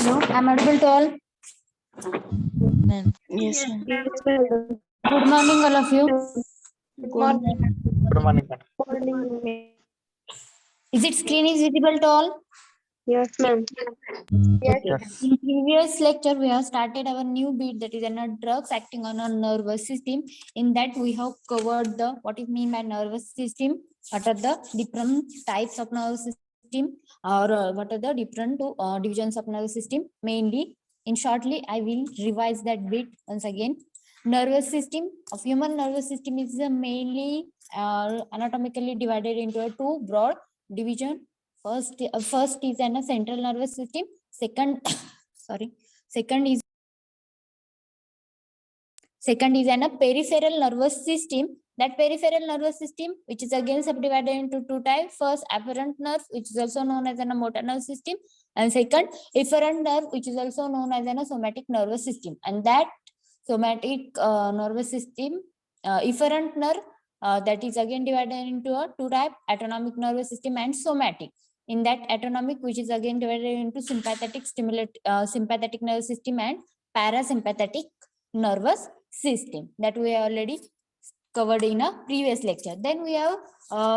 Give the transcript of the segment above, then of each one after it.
Hello, I'm audible to all. Yes, ma'am. Good morning, all of you. Good morning. Good morning, madam. Is it screen is visible to all? Yes, ma'am. Yes. In previous lecture, we have started our new bit, that is drugs acting on our nervous system. In that, we have covered the what is mean by nervous system, what are the different types of nervous system, or what are the different divisions of nervous system. Mainly, in shortly, I will revise that bit once again. Nervous system of human nervous system is mainly anatomically divided into two broad division. First is a central nervous system. Second, second is a peripheral nervous system. That peripheral nervous system, which is again subdivided into two types. First, afferent nerve, which is also known as a motor nervous system, and second, efferent nerve, which is also known as a somatic nervous system. And that somatic nervous system, efferent nerve, that is again divided into a two type: autonomic nervous system and somatic. In that autonomic, which is again divided into sympathetic sympathetic nervous system and parasympathetic nervous system, that we have already covered in a previous lecture. Then we have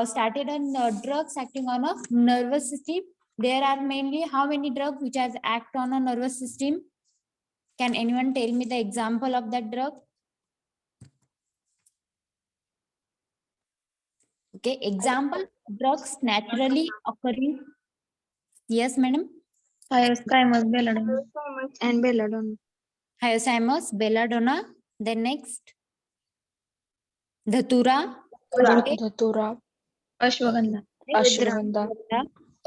started on drugs acting on a nervous system. There are mainly how many drugs which has act on a nervous system? Can anyone tell me the example of that drug? Okay, example drugs naturally occurring. Yes, madam. Hyoscyamus, belladonna. And belladonna. Hyoscyamus, belladonna. Then next, dhatura. Dhatura. Ashwagandha. Ashwagandha.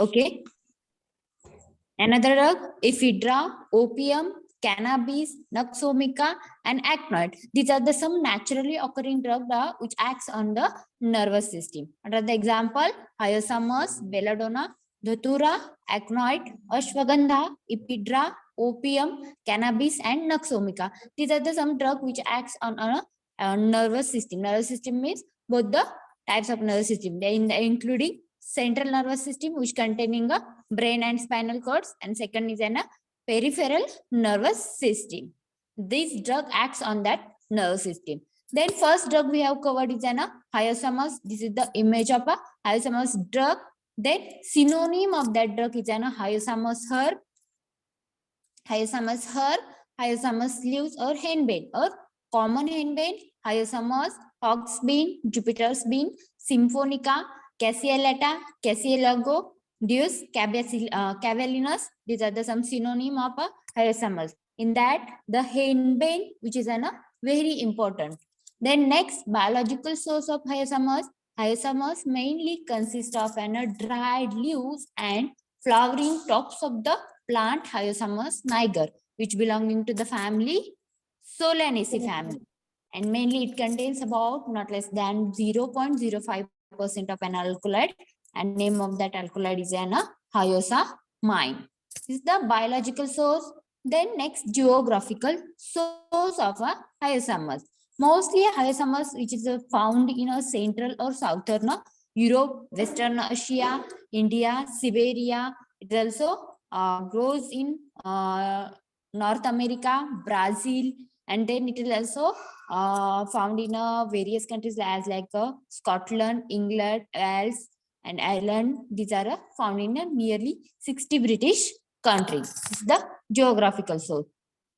Okay. Another drug, ephedra, opium, cannabis, naxomica, and acnoid. These are the some naturally occurring drugs which acts on the nervous system. Under the example, hyoscyamus, belladonna, dhatura, acnoid, ashwagandha, ephedra, opium, cannabis, and naxomica. These are the some drugs which acts on a nervous system. Nervous system means both the types of nervous system, including central nervous system, which containing a brain and spinal cords, and second is a peripheral nervous system. This drug acts on that nervous system. Then first drug we have covered is a hyoscyamus. This is the image of a hyoscyamus drug. Then synonym of that drug is a hyoscyamus herb, hyoscyamus leaves, or henbane, or common henbane, hyoscyamus, hawk's bean, Jupiter's bean, symphonica, Cassia lata, Cassia largo, Deus cavallinus. These are the some synonym of a hyoscyamus. In that, the henbane, which is a very important. Then next, biological source of hyoscyamus. Hyoscyamus mainly consists of dried leaves and flowering tops of the plant Hyoscyamus niger, which belonging to the family Solanaceae family. And mainly it contains about not less than 0.05% of an alkaloid, and name of that alkaloid is an hyosamine. This is the biological source. Then next, geographical source of a hyoscyamus. Mostly hyoscyamus which is found in a central or southern Europe, Western Asia, India, Siberia. It also grows in North America, Brazil, and then it is also found in various countries as like Scotland, England, Wales, and Ireland. These are found in nearly 60 British countries. This is the geographical source.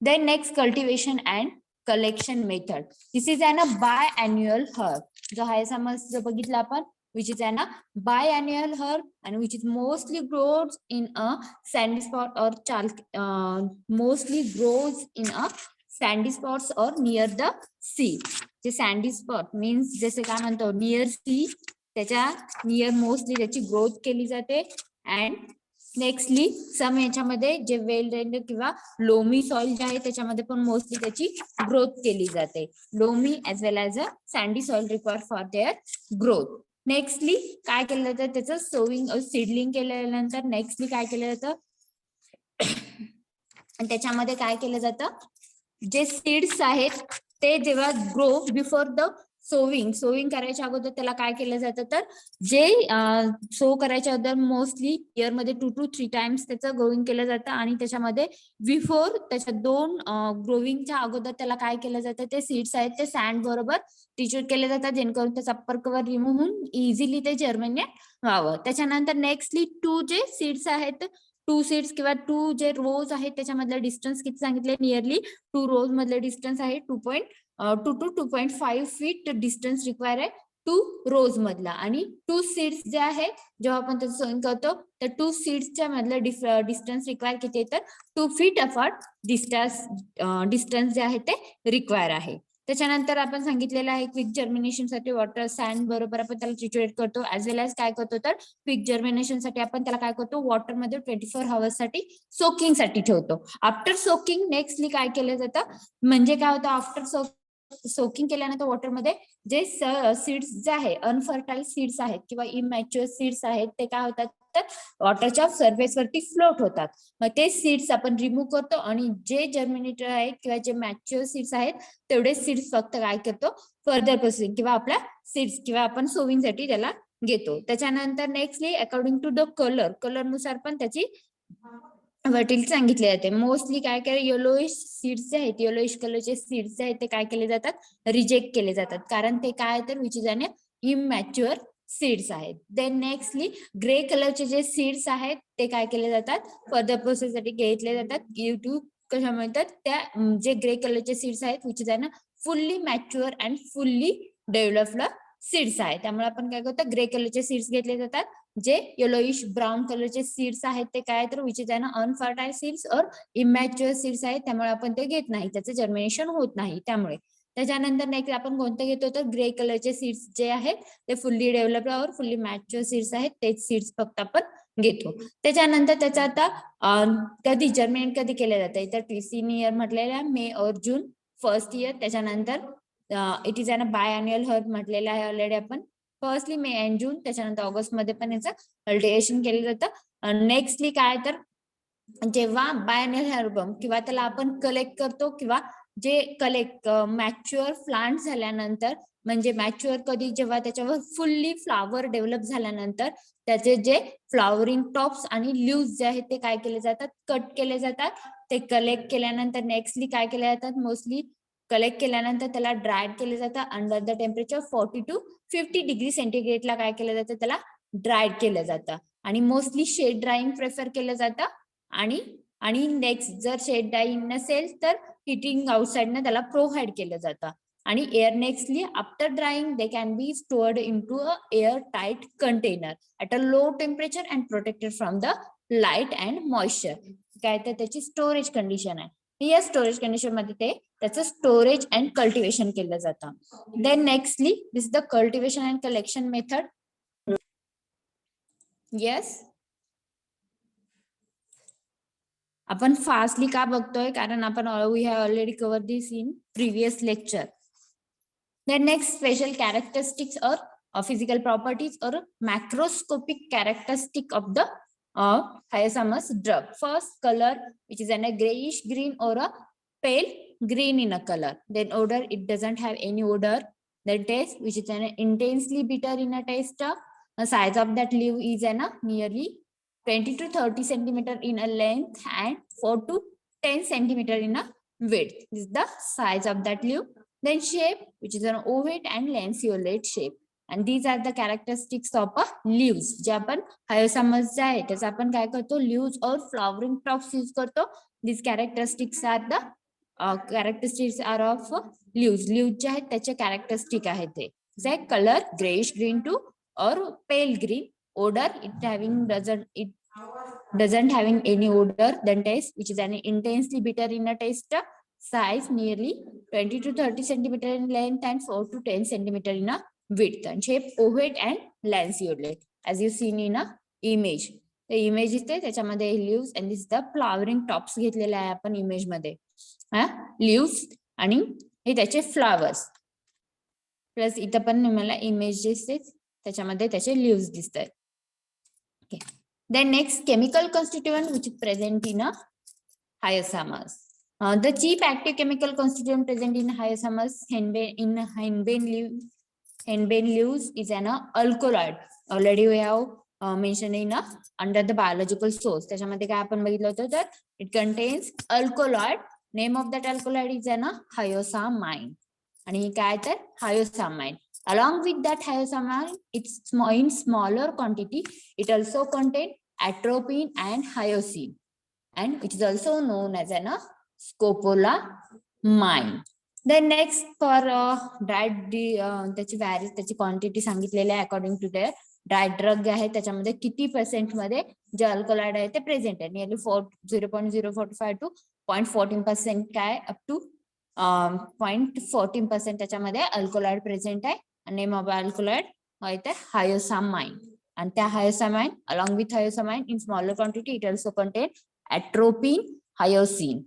Then next, cultivation and collection method. This is an biannual herb. जो hyoscyamus जो बघितला आपण, which is an biannual herb and which is mostly grows in a sandy spot or mostly grows in a sandy spots or near the sea. जे sandy spot means जसे काय म्हणतो near sea, त्याच्या near mostly त्याची growth केली जाते. And nextly some याच्यामध्ये जे वेल ड्रेन्ड किंवा लोमी सॉइल जे आहे त्याच्यामध्ये पण मोस्टली त्याची ग्रोथ केली जाते. Loamy as well as a sandy soil require for their growth. Nextly काय केलं जातं, त्याचं सोविंग सीडलिंग केल्यानंतर नेक्स्टली काय केलं जातं, त्याच्यामध्ये काय केलं जातं, जे सीड्स आहेत ते जेव्हा ग्रो बिफोर द सोविंग करायच्या अगोदर त्याला काय केलं जातं, तर जे सो करायच्या अगोदर मोस्टली इयर मध्ये 2 to 3 टाइम्स त्याचं ग्रोविंग केलं जातं आणि त्याच्यामध्ये बिफोर त्याच्या 2 ग्रोविंगच्या अगोदर त्याला काय केलं जातं, ते सीड्स आहेत ते सँड बरोबर ट्रीट केले जातात, जेणेकरून त्याचा अप्पर कव्हर रिमूव्ह होऊन इझिली ते जर्मिनेट व्हावं. त्याच्यानंतर नेक्स्टली 2 जे सीड्स आहेत, 2 सीड्स किंवा 2 जे रोज आहेत त्याच्यामधलं डिस्टन्स किती सांगितले, नियरली 2 रोज मधलं डिस्टन्स आहे 2 to 2.5 फीट डिस्टन्स रिक्वायर आहे 2 रोज मधला. आणि 2 सीड्स जे आहेत जेव्हा आपण त्याचं सोइंग करतो तर 2 सीड्सच्या मधलं डिस्टन्स रिक्वायर किती आहे, तर 2 फीट अफॉर्ड डिस्टन्स जे आहे ते रिक्वायर आहे. त्याच्यानंतर आपण सांगितलेलं आहे क्विक जर्मिनेशन साठी वॉटर सँड बरोबर आपण त्याला ट्रीट करतो, ऍज वेल एज काय करतो, तर क्विक जर्मिनेशन साठी आपण त्याला काय करतो, वॉटर मध्ये 24 हवर्स साठी सोकिंग साठी ठेवतो. आफ्टर सोकिंग नेक्स्टली काय केलं जातं, म्हणजे काय होतं, आफ्टर सोकिंग केल्यानंतर वॉटरमध्ये जे सीड्स जे आहे अनफर्टाईल सीड्स आहेत किंवा इमॅच्युअर सीड्स आहेत ते काय होतात, तर वॉटरच्या सरफेस वरती फ्लोट होतात. मग ते सीड्स आपण रिमूव्ह करतो आणि जे जर्मिनेटर आहेत किंवा जे मॅच्युअर सीड्स आहेत तेवढे सीड्स फक्त काय करतो, फर्दर प्रोसेसिंग किंवा आपल्या सीड्स किंवा आपण सोविंग साठी त्याला घेतो. त्याच्यानंतर nextly according to the colour नुसार पण त्याची फर्टिलिटी सांगितले जाते. मोस्टली काय काय येलोइश सीड्स जे आहेत, येलोइश कलरचे सीड्स जे आहेत ते काय केले जातात, रिजेक्ट केले जातात, कारण ते काय तर which is an immature seeds आहेत. देन नेक्स्टली ग्रे कलरचे जे सीड्स आहेत ते काय केले जातात, फर्दर प्रोसेस साठी घेतले जातात. यूट्यूब कशा म्हणतात, त्या जे ग्रे कलरचे सीड्स आहेत which is an fully mature and fully developed seeds आहेत. त्यामुळे आपण काय करतो, ग्रे कलरचे सीड्स घेतले जातात. जे येलोइश ब्राऊन कलरचे सीड्स आहेत ते काय तर विच इज अन अनफर्टाईल सीड्स और इमॅच्युअर सीड्स आहेत, त्यामुळे आपण ते घेत नाही, त्याचं जर्मिनेशन होत नाही. त्यामुळे त्याच्यानंतर नेक्स्ट आपण कोणतं घेतो, तर ग्रे कलरचे सीड्स जे आहेत ते फुल्ली डेव्हलप्ड और फुल्ली मॅच्युअर सीड्स आहेत, तेच सीड्स फक्त आपण घेतो. त्याच्यानंतर त्याचा आता कधी जर्मिनेट कधी केलं जातं, तर ट्विसिन इयर म्हटलेलं आहे मे और जून फर्स्ट इयर. त्याच्यानंतर it is an biannual herb म्हटलेलं आहे ऑलरेडी आपण, फर्स्टली मे अँड जून. त्याच्यानंतर ऑगस्ट मध्ये पण याचं कल्टिवेशन केलं जातं. नेक्स्टली काय तर जेव्हा बायनल हर्बम किंवा त्याला आपण कलेक्ट करतो किंवा जे कलेक्ट मॅच्युअर प्लांट झाल्यानंतर, म्हणजे मॅच्युअर कधी, जेव्हा त्याच्यावर फुल्ली फ्लावर डेव्हलप झाल्यानंतर त्याचे जे फ्लॉवरिंग टॉप्स आणि लीव्स जे आहेत ते काय केले जातात, कट केले जातात. ते कलेक्ट केल्यानंतर नेक्स्टली काय केले जातात, मोस्टली कलेक्ट केल्यानंतर त्याला ड्राय केले जातं under the temperature 40 to 50 degree सेंटीग्रेडला काय केलं जातं, त्याला ड्राय केलं जातं. आणि मोस्टली शेड ड्राईंग प्रेफर केलं जातं. आणि नेक्स्ट जर शेड ड्राईंग नसेल तर हिटिंग आउटसाइडनं त्याला प्रोव्हाइड केलं जातं. आणि air nextly after drying they can be stored into a airtight container at a low temperature and protected from the light and moisture. काय तर त्याची स्टोरेज कंडिशन आहे. या स्टोरेज कंडिशन मध्ये ते त्याचं स्टोरेज अँड कल्टिवेशन केलं जातं. Then nextly this the cultivation and collection method. Yes, आपण फास्टली का बघतोय, कारण आपण we have already cover this in previous lecture. Then next special characteristics और physical properties or macroscopic characteristic of the hyacinth drug. First, color, which is a grayish green or a pale green in a color. Then odor, it doesn't have any odor. Then taste, which is an intensely bitter in a taste. The size of that leaf is nearly 20 to 30 centimeter in a length and 4 to 10 centimeter in a width. This is the size of that leaf. Then shape, which is an ovate and lanceolate shape. And these are the characteristics of a leaves. जे आपण hyacinth जे आहे त्याचा आपण काय करतो, leaves और flowering tops use करतो. These characteristics are the characteristics are of leaves. Leaves जे आहेत त्याचे characteristic आहेत ते. जे color grayish green to or pale green. Odor, it doesn't having any odor. Then taste, which is an intensely bitter in a taste. Size nearly 20 to 30 centimeter in length and 4 to 10 centimeter in a width. And shape ovate and lanceolate as you seen in a image. The image is there, त्याच्यामध्ये leaves and this is the flowering tops घेतलेला आहे आपण image मध्ये. leaves आणि हे त्याचे flowers. Plus इथं पण मला इमेज दिसते त्याच्यामध्ये त्याचे leaves दिसतात. Okay. Then next, chemical constituent which is present in a hyacinth. The chief active chemical constituent present in hyacinth henbane leaf henbane leaves is an alkaloid. Already we have mentioned in under the biological source. त्याच्यामध्ये काय आपण बघितलं होतं तर it contains alkaloid. Name of that alkaloid is an hyoscyamin. आणि ही काय तर hyoscyamin. Along with that hyoscyamin, it's in smaller quantity. It also contain atropine and hyoscine, and it is also known as an scopolamine. Then next for dried त्याची value त्याची quantity सांगितलेली आहे according to their dry drug आहे त्याच्यामध्ये किती % मध्ये जे alkaloid आहे ते प्रेझेंट आहे नियरली 0.045 to 0.14% काय अप टू 0.14% त्याच्यामध्ये अल्कलॉइड प्रेझेंट आहे. नेम ऑफ अल्कलॉइड आहे तर hyoscyamin. And the hyoscyamin, along with hyoscyamin in smaller quantity, it also contain atropine, hyoscine.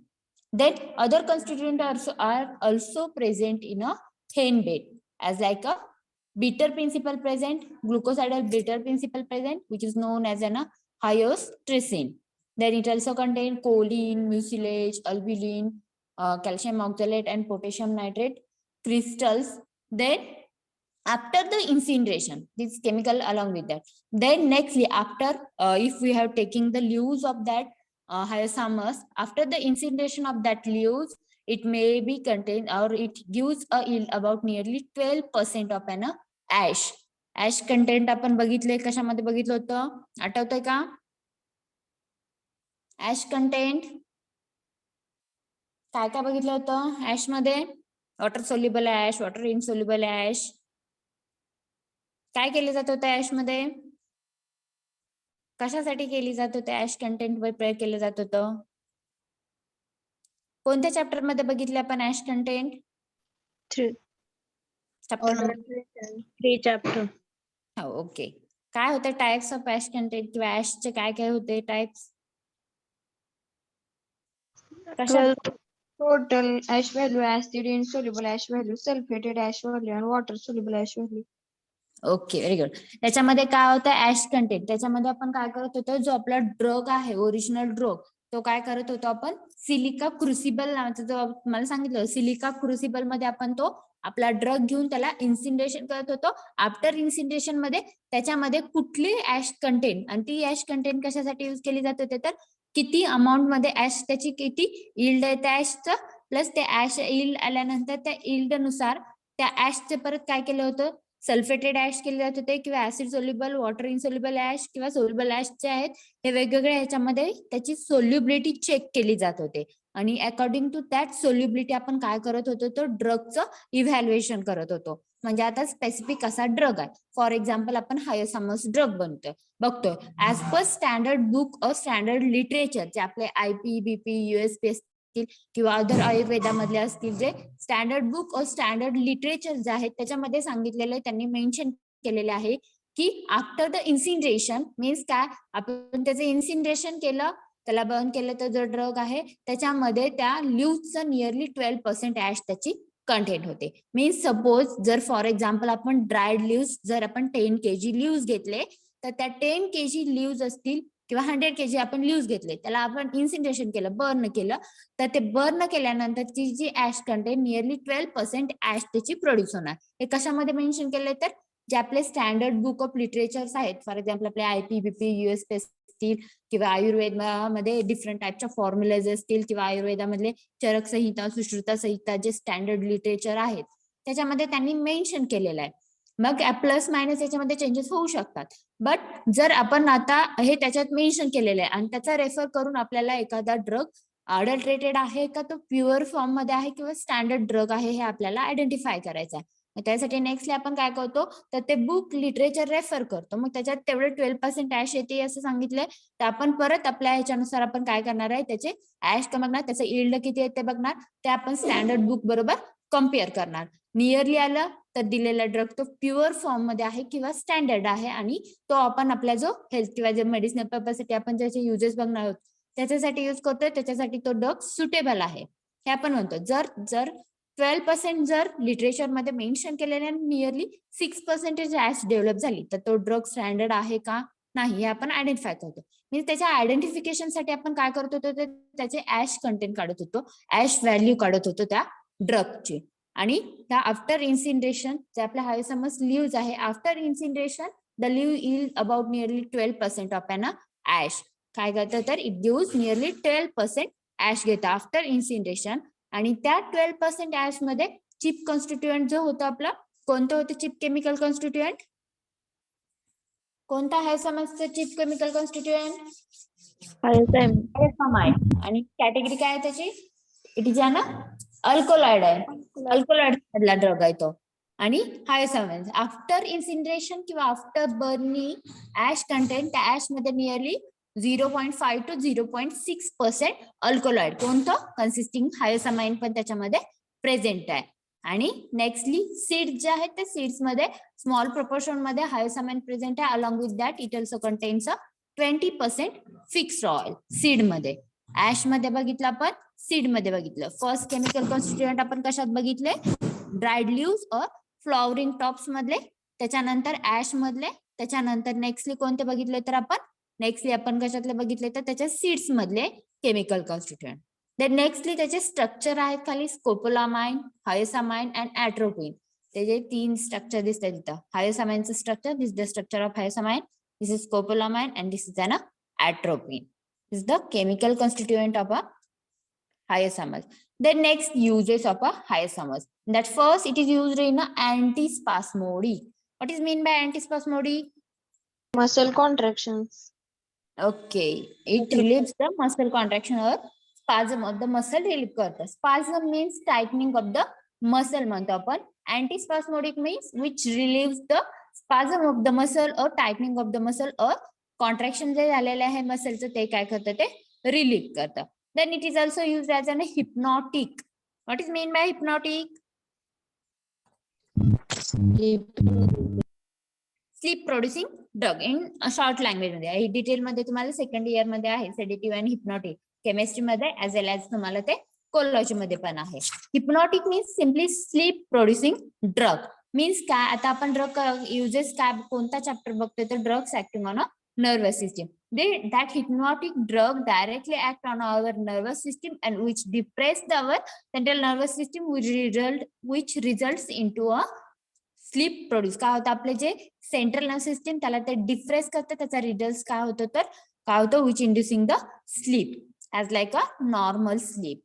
Then other constituents are also present in a henbane, as like a bitter principle present, glucosidal bitter principle present, which is known as an hyoscyamine. Then it also contain choline, mucilage, albulin, calcium oxalate, and potassium nitrate crystals. Then after the incineration, this chemical along with that. Then nextly after if we have taken the leaves of that hyoscyamus, after the incineration of that leaves, it may be contained or it gives a yield about nearly 12% of an ash. Ash content आपण बघितले कशामध्ये बघितलं होतं आठवतंय का? Ash content काय काय बघितलं होतं ऍश मध्ये? Water soluble ash, water insoluble ash. काय केले जात होतं ऍश मध्ये? कशासाठी केली जात होते ऍश कंटेंट वर प्रयोग केलं जात होतं? कोणत्या चॅप्टर मध्ये बघितले आपण ऍश कंटेंट? 3 chapter 3 chapter. हो ओके. काय होते टाइप्स ऑफ ऍश कंटेंट किंवा ऍशचे काय काय होते types? Total ash value, acid insoluble ash value, sulfated ash value and water soluble ash value. Okay very good. त्याच्यामध्ये काय होतं ऍश कंटेंट त्याच्यामध्ये आपण काय करत होतो जो आपला ड्रग आहे ओरिजिनल ड्रग तो काय करत होतो आपण सिलिका क्रुसिबल नावाचा जो मला सांगितलं सिलिका क्रुसिबल मध्ये आपण तो आपला ड्रग घेऊन त्याला इन्सिनरेशन करत होतो. आफ्टर इन्सिनरेशन मध्ये त्याच्यामध्ये कुठली ऍश कंटेंट आणि ती ऍश कंटेंट कशासाठी युज केली जात होते तर किती अमाऊंट मध्ये ऍश त्याची किती इल्ड आहे त्या ऍशचं प्लस ते ऍश इल्ड आल्यानंतर त्या इल्ड नुसार त्या ऍशचे परत काय केलं होतं सल्फेटेड ऍश केले जात होते किंवा acid soluble water insoluble ash किंवा सोल्युबल ऍश जे आहेत हे वेगवेगळ्या ह्याच्यामध्ये त्याची सोल्युबिलिटी चेक केली जात होते आणि अकॉर्डिंग टू दॅट सोल्युबिलिटी आपण काय करत होतो तर ड्रगचं इव्हॅल्युएशन करत होतो. म्हणजे आता स्पेसिफिक असा ड्रग आहे फॉर एक्झाम्पल आपण हायोसामस ड्रग बघतोय as per standard book or standard literature जे आपले IP, BP, USP असतील किंवा अदर आयुर्वेदामधले असतील जे standard book or standard literature जे आहेत त्याच्यामध्ये सांगितलेलं त्यांनी मेन्शन केलेले आहे की आफ्टर द इन्सिनरेशन मीन्स काय आपण त्याचं इन्सिनरेशन केलं त्याला बर्न केलं तर जो ड्रग आहे त्याच्यामध्ये त्या ल्यूजचं नियरली 12% ऍश त्याची कंटेंट होते. मीन्स सपोज जर फॉर एक्झाम्पल आपण ड्रायड लिव्स जर आपण 10 kg लिव्स घेतले तर त्या 10 kg लिव्स असतील किंवा 100 kg आपण लिव्स घेतले त्याला आपण इन्सिनरेशन केलं बर्न केलं तर ते बर्न केल्यानंतर ती जी ऍश कंटेंट नियरली 12% ऍश त्याची प्रोड्यूस होणार. हे कशामध्ये मेन्शन केलंय तर जे आपले स्टँडर्ड बुक ऑफ लिटरेचर्स आहेत फॉर एक्झाम्पल आपले IP, BP, USP असतील किंवा आयुर्वेदामध्ये डिफरंट टाईपच्या फॉर्म्युलाज असतील किंवा आयुर्वेदामधले चरक संहिता सुश्रुता संहिता जे स्टँडर्ड लिटरेचर आहेत त्याच्यामध्ये त्यांनी मेन्शन केलेलं आहे. मग प्लस मायनस याच्यामध्ये चेंजेस होऊ शकतात बट जर आपण आता हे त्याच्यात मेन्शन केलेलं आहे आणि त्याचा रेफर करून आपल्याला एखादा ड्रग अडल्ट्रेटेड आहे का तो प्युअर फॉर्म मध्ये आहे किंवा स्टँडर्ड ड्रग आहे हे आपल्याला आयडेंटिफाय करायचं आहे. त्यासाठी नेक्स्टली आपण काय करतो तर ते बुक लिटरेचर रेफर करतो मग त्याच्यात तेवढे 12% ऍश येते असं सांगितलंय तर आपण परत आपल्या ह्याच्यानुसार आपण काय करणार आहे त्याचे ऍश बघणार त्याचं इल्ड किती आहे ते बघणार ते आपण स्टँडर्ड बुक बरोबर कम्पेअर करणार. नियरली आलं तर दिलेला ड्रग तो प्युअर फॉर्म मध्ये आहे किंवा स्टँडर्ड आहे आणि तो आपण आपला जो हेल्थ किंवा जे मेडिसिनल पर्पजसाठी आपण ज्याचे युजेस बघणार आहोत त्याच्यासाठी युज करतोय त्याच्यासाठी तो ड्रग सुटेबल आहे हे आपण म्हणतो. जर 12% जर लिटरेचर मध्ये मेन्शन केलेल्या नियरली 6% ऍश डेव्हलप झाली तर तो ड्रग स्टँडर्ड आहे का नाही हे आपण आयडेंटिफाय करतो. म्हणजे त्याच्या आयडेंटिफिकेशन साठी आपण काय करत होतो त्याचे ऍश कंटेंट काढत होतो ऍश व्हॅल्यू काढत होतो त्या ड्रगची. आणि त्या आफ्टर इन्सिनरेशन जे आपल्या हायसमस लिव्ज आहे, after incineration the leave yield about nearly 12% of an ash. काय करतं तर इट गिव्स नियरली 12% ऍश घेतं आफ्टर इन्सिनरेशन. आणि त्या 12% ऍश मध्ये चिप कॉन्स्टिट्युएंट जो होतं आपलं, कोणतं होतं चिप केमिकल कॉन्स्टिट्युएंट? कोणता हायसमसचं चिप केमिकल कॉन्स्टिट्युएंट? हायसमाइड. आणि कॅटेगरी काय आहे त्याची? इट इज अन अल्कोलॉइड आहे. अल्कोलॉइड मधला ड्रग आहे तो. आणि हायसमाइड आफ्टर इन्सिनरेशन किंवा आफ्टर बर्निंग ऍश कंटेंट, त्या ऍश मध्ये नियरली 0.5 to 0.6% अल्कोलॉइड कोणतं कन्सिस्टिंग हायसमाइन पण त्याच्यामध्ये प्रेझेंट आहे. आणि नेक्स्टली सीड्स जे आहेत त्या सीड्स मध्ये स्मॉल प्रोपोर्शन मध्ये हायसमाइन प्रेझेंट आहे. Along with that it also contains 20% fixed oil seed मध्ये. ऍश मध्ये बघितलं आपण, सीड मध्ये बघितलं. फर्स्ट केमिकल कॉन्स्टिट्युएंट आपण कशात बघितले? ड्राईड लिव्स और फ्लॉवरिंग टॉप्स मधले, त्याच्यानंतर ऍश मधले, त्याच्यानंतर नेक्स्टली कोणते बघितले तर आपण नेक्स्टली आपण कशातले बघितले तर त्याच्या सीड्स मधले केमिकल कॉन्स्टिट्युएंट. देन नेक्स्टली त्याचे स्ट्रक्चर आहेत खाली स्कोपोलामाइन, हायसमाइन अँड ऍट्रोपिन. त्याचे 3 स्ट्रक्चर दिसतात तिथं. हायसमाइनचं structure, this the structure of hyoscyamine, this is scopolamine and this is an atropine. This is the chemical constituent of a hyoscyamus. The next uses of a hyoscyamus. That first it is used in a antispasmodic. What is mean by antispasmodic? Muscle contractions. Okay, it relieves the muscle contraction or spasm of the muscle relieve करतं. Spasm means tightening of the muscle म्हणतो आपण. Antispasmodic means which relieves the spasm of the muscle or tightening of the muscle or contraction जे झालेलं आहे मसलचं ते काय करतं ते रिलीव्ह करतं. Then it is also used as an hypnotic. What is mean by hypnotic? Sleep producing drug in short language मध्ये आहे. डिटेल मध्ये तुम्हाला सेकंड इयर मध्ये आहे सेडेटिव्ह आणि हिप्नॉटिक केमिस्ट्री मध्ये ऍज वेल ऍज तुम्हाला ते कोलॉजी मध्ये पण आहे. Hypnotic means simply sleep producing drug. Means काय, आता आपण ड्रग युजेस काय कोणता चॅप्टर बघतोय तर drugs acting on nervous system. That hypnotic drug directly act on our nervous system and which depress our central nervous system, which results into a sleep produce. काय होतं आपले जे सेंट्रल नर्वस सिस्टीम त्याला ते depress करतं, त्याचा result काय होतो तर काय होतं which inducing the sleep as like a normal sleep.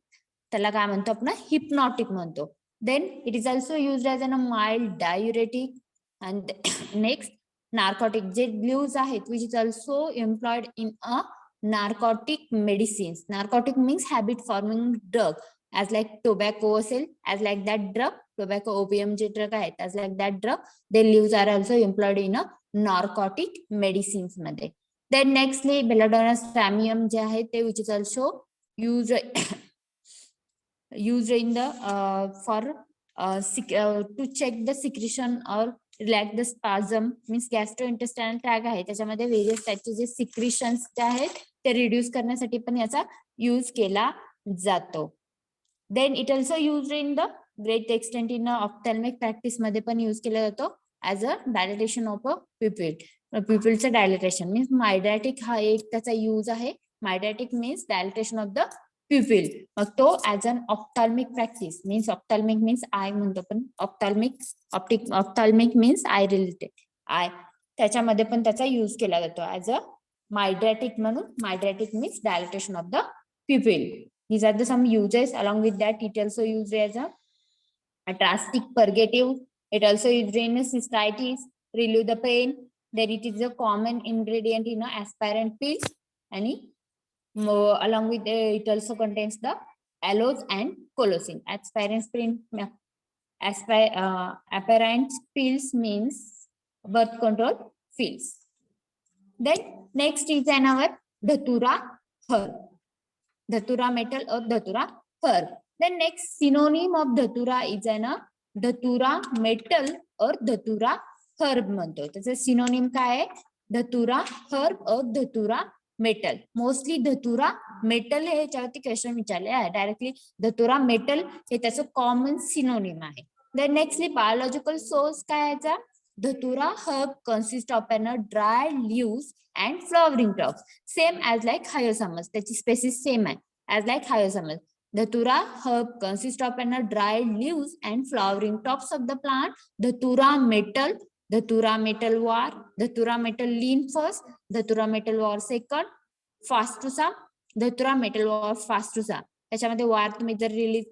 त्याला काय म्हणतो आपण हिप्नॉटिक म्हणतो. Then it is also used as an a mild diuretic. And next narcotic जे ग्लूज आहेत which is also employed in a narcotic medicines. Narcotic means habit forming drug as like tobacco असेल, as like that drug tobacco opium जे drug आहेत as like that drug they leaves are also employed in a narcotic medicines मध्ये. Then nextly belladonna stramonium जे आहे ते which is also use in the for to check the secretion और relax the spasm means gastrointestinal tract आहे त्याच्यामध्ये various टाईपचे जे सिक्रेशन्स जे आहेत ते रिड्यूस करण्यासाठी पण याचा यूज केला जातो. Then it also use in the great extent in ophthalmic practice मध्ये पण यूज केला जातो as a dilatation of a pupil. प्युपिलचं डायलेटेशन मीन्स मायड्रॅटिक हा एक त्याचा यूज आहे. Mydriatic means dilatation of the pupil. मग तो as an ophthalmic practice means ophthalmic means eye म्हणतो पण ophthalmic means eye related eye त्याच्यामध्ये पण त्याचा यूज केला जातो ऍज अ मायड्रॅटिक म्हणून. Mydriatic means dilatation of the pupil. These are the some uses. Along with that, it also used as a drastic purgative. It also used in cystitis, relieve the pain. Then it is a common ingredient in aspirin pills. And along with it also contains the aloes and colocin. Aspirin pills means birth control pills. Then next is our Dhatura herb. Dhatura metal or Dhatura herb. The next synonym of Dhatura is an Dhatura metal or Dhatura herb म्हणतो. त्याचं synonym काय आहे? Dhatura herb or Dhatura metal. Mostly Dhatura metal हे याच्यावरती question विचारले आहे directly. Dhatura metal हे त्याचं कॉमन सिनोनिम आहे. Then nextly biological source काय याचा? Dhatura herb consists of an dried leaves and flowering tops, same as like Hyoscyamus. त्याची स्पेसिस सेम आहे as like Hyoscyamus. Datura herb consists of dried leaves and flowering tops of the plant. Datura metal var, Datura metal lean first, Datura metal var second, fastusa, Datura metal var fastusa. त्याच्यामध्ये वार तुम्ही जर release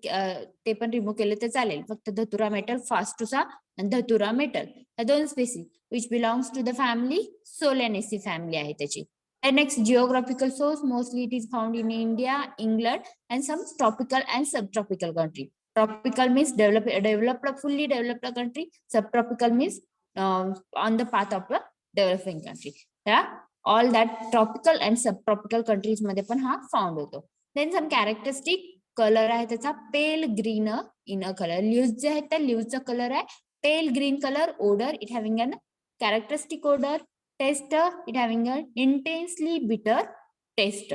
ते पण remove केले तर चालेल. फक्त धतुरा मेटल फास्टुसा आणि धतुरा मेटल या दोन species which belongs to the family solanaceae family आहे त्याची. Next geographical source mostly it is found in India, England and some tropical and subtropical country. Tropical means developed fully developed country. Subtropical means on the path of a developing country. Yeah, all that tropical and subtropical countries मध्ये पण हा found होतो. Then some characteristic color आहे त्याचा pale green in a colour. Leaves जे आहेत त्या लीव्सचा कलर आहे pale green colour. Odour it having an characteristic odour. Taste it having a intensely bitter taste.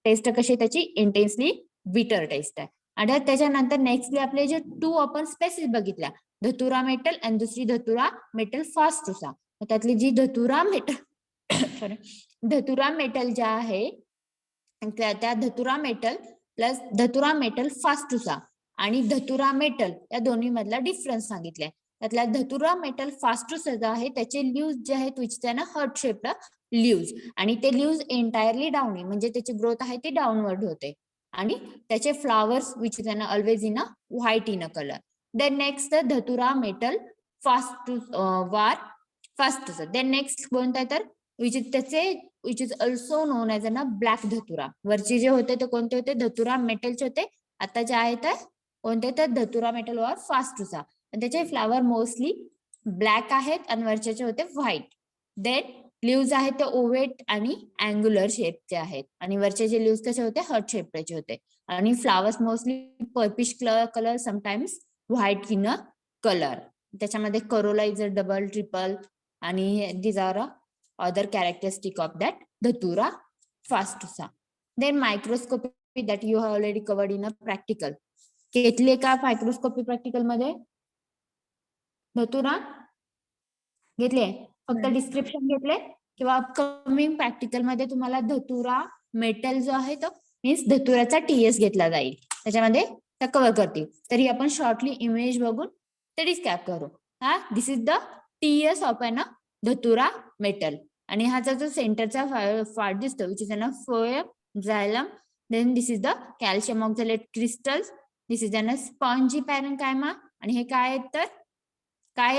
Taste कशी त्याची इंटेन्सली बिटर टेस्ट आहे. आणि त्याच्यानंतर नेक्स्टली आपले जे टू आपण स्पेसिस बघितल्या धतुरा मेटल आणि दुसरी धतुरा मेटल फास्टुसा. त्यातली जी धतुरा मेटल धतुरा मेटल ज्या आहे त्या धतुरा मेटल प्लस धतुरा मेटल फास्टुसा आणि धतुरा मेटल या दोन्ही मधला डिफरन्स सांगितलाय. त्यातल्या धतुरा मेटल फास्टुसा जो आहे त्याचे लीव्स जे आहेत विच त्यांना हर्ट शेप्ड लीव्स आणि ते लीव्स एंटायरली डाउन म्हणजे त्याची ग्रोथ आहे ती डाऊनवर्ड होते आणि त्याचे फ्लावर्स विच त्यांना always in a white in a colour. Then next datura metel var fastuosa. Then next कोणता तर which is also known as a black datura. वरचे जे होते ते कोणते होते धतुरा मेटलचे होते. आता जे आहेत कोणते तर धतुरा मेटल वर फास्टुसा. त्याचे फ्लावर मोस्टली ब्लॅक आहेत आणि वरचे होते व्हाईट. देन लीव्स आहेत ते ओवेट आणि अँग्युलर शेपचे आहेत आणि वरचे जे लीव्स कसे होते हर्ट शेपचे होते आणि flowers mostly purplish colour sometimes white in a colour. त्याच्यामध्ये corolla is a double triple आणि these are other characteristic of that Dhatura fastusa. Then microscopy that you have already covered in a practical. घेतले का microscopy practical मध्ये धतुरा घेतले फक्त description घेतले किंवा अपकमिंग प्रॅक्टिकल मध्ये तुम्हाला धतुरा मेटल जो आहे तो मीन्स धतुराचा टीएस घेतला जाईल त्याच्यामध्ये त्या कव्हर करतील. तरी आपण शॉर्टली इमेज बघून ते डिस्क्राइब करू. हा this is the TS of an datura metel आणि ह्याचा जो सेंटरचा पार्ट दिसतो which is an phloem xylem. Then this is the calcium oxalate crystals. This is an spongy parenchyma आणि हे काय आहेत तर काय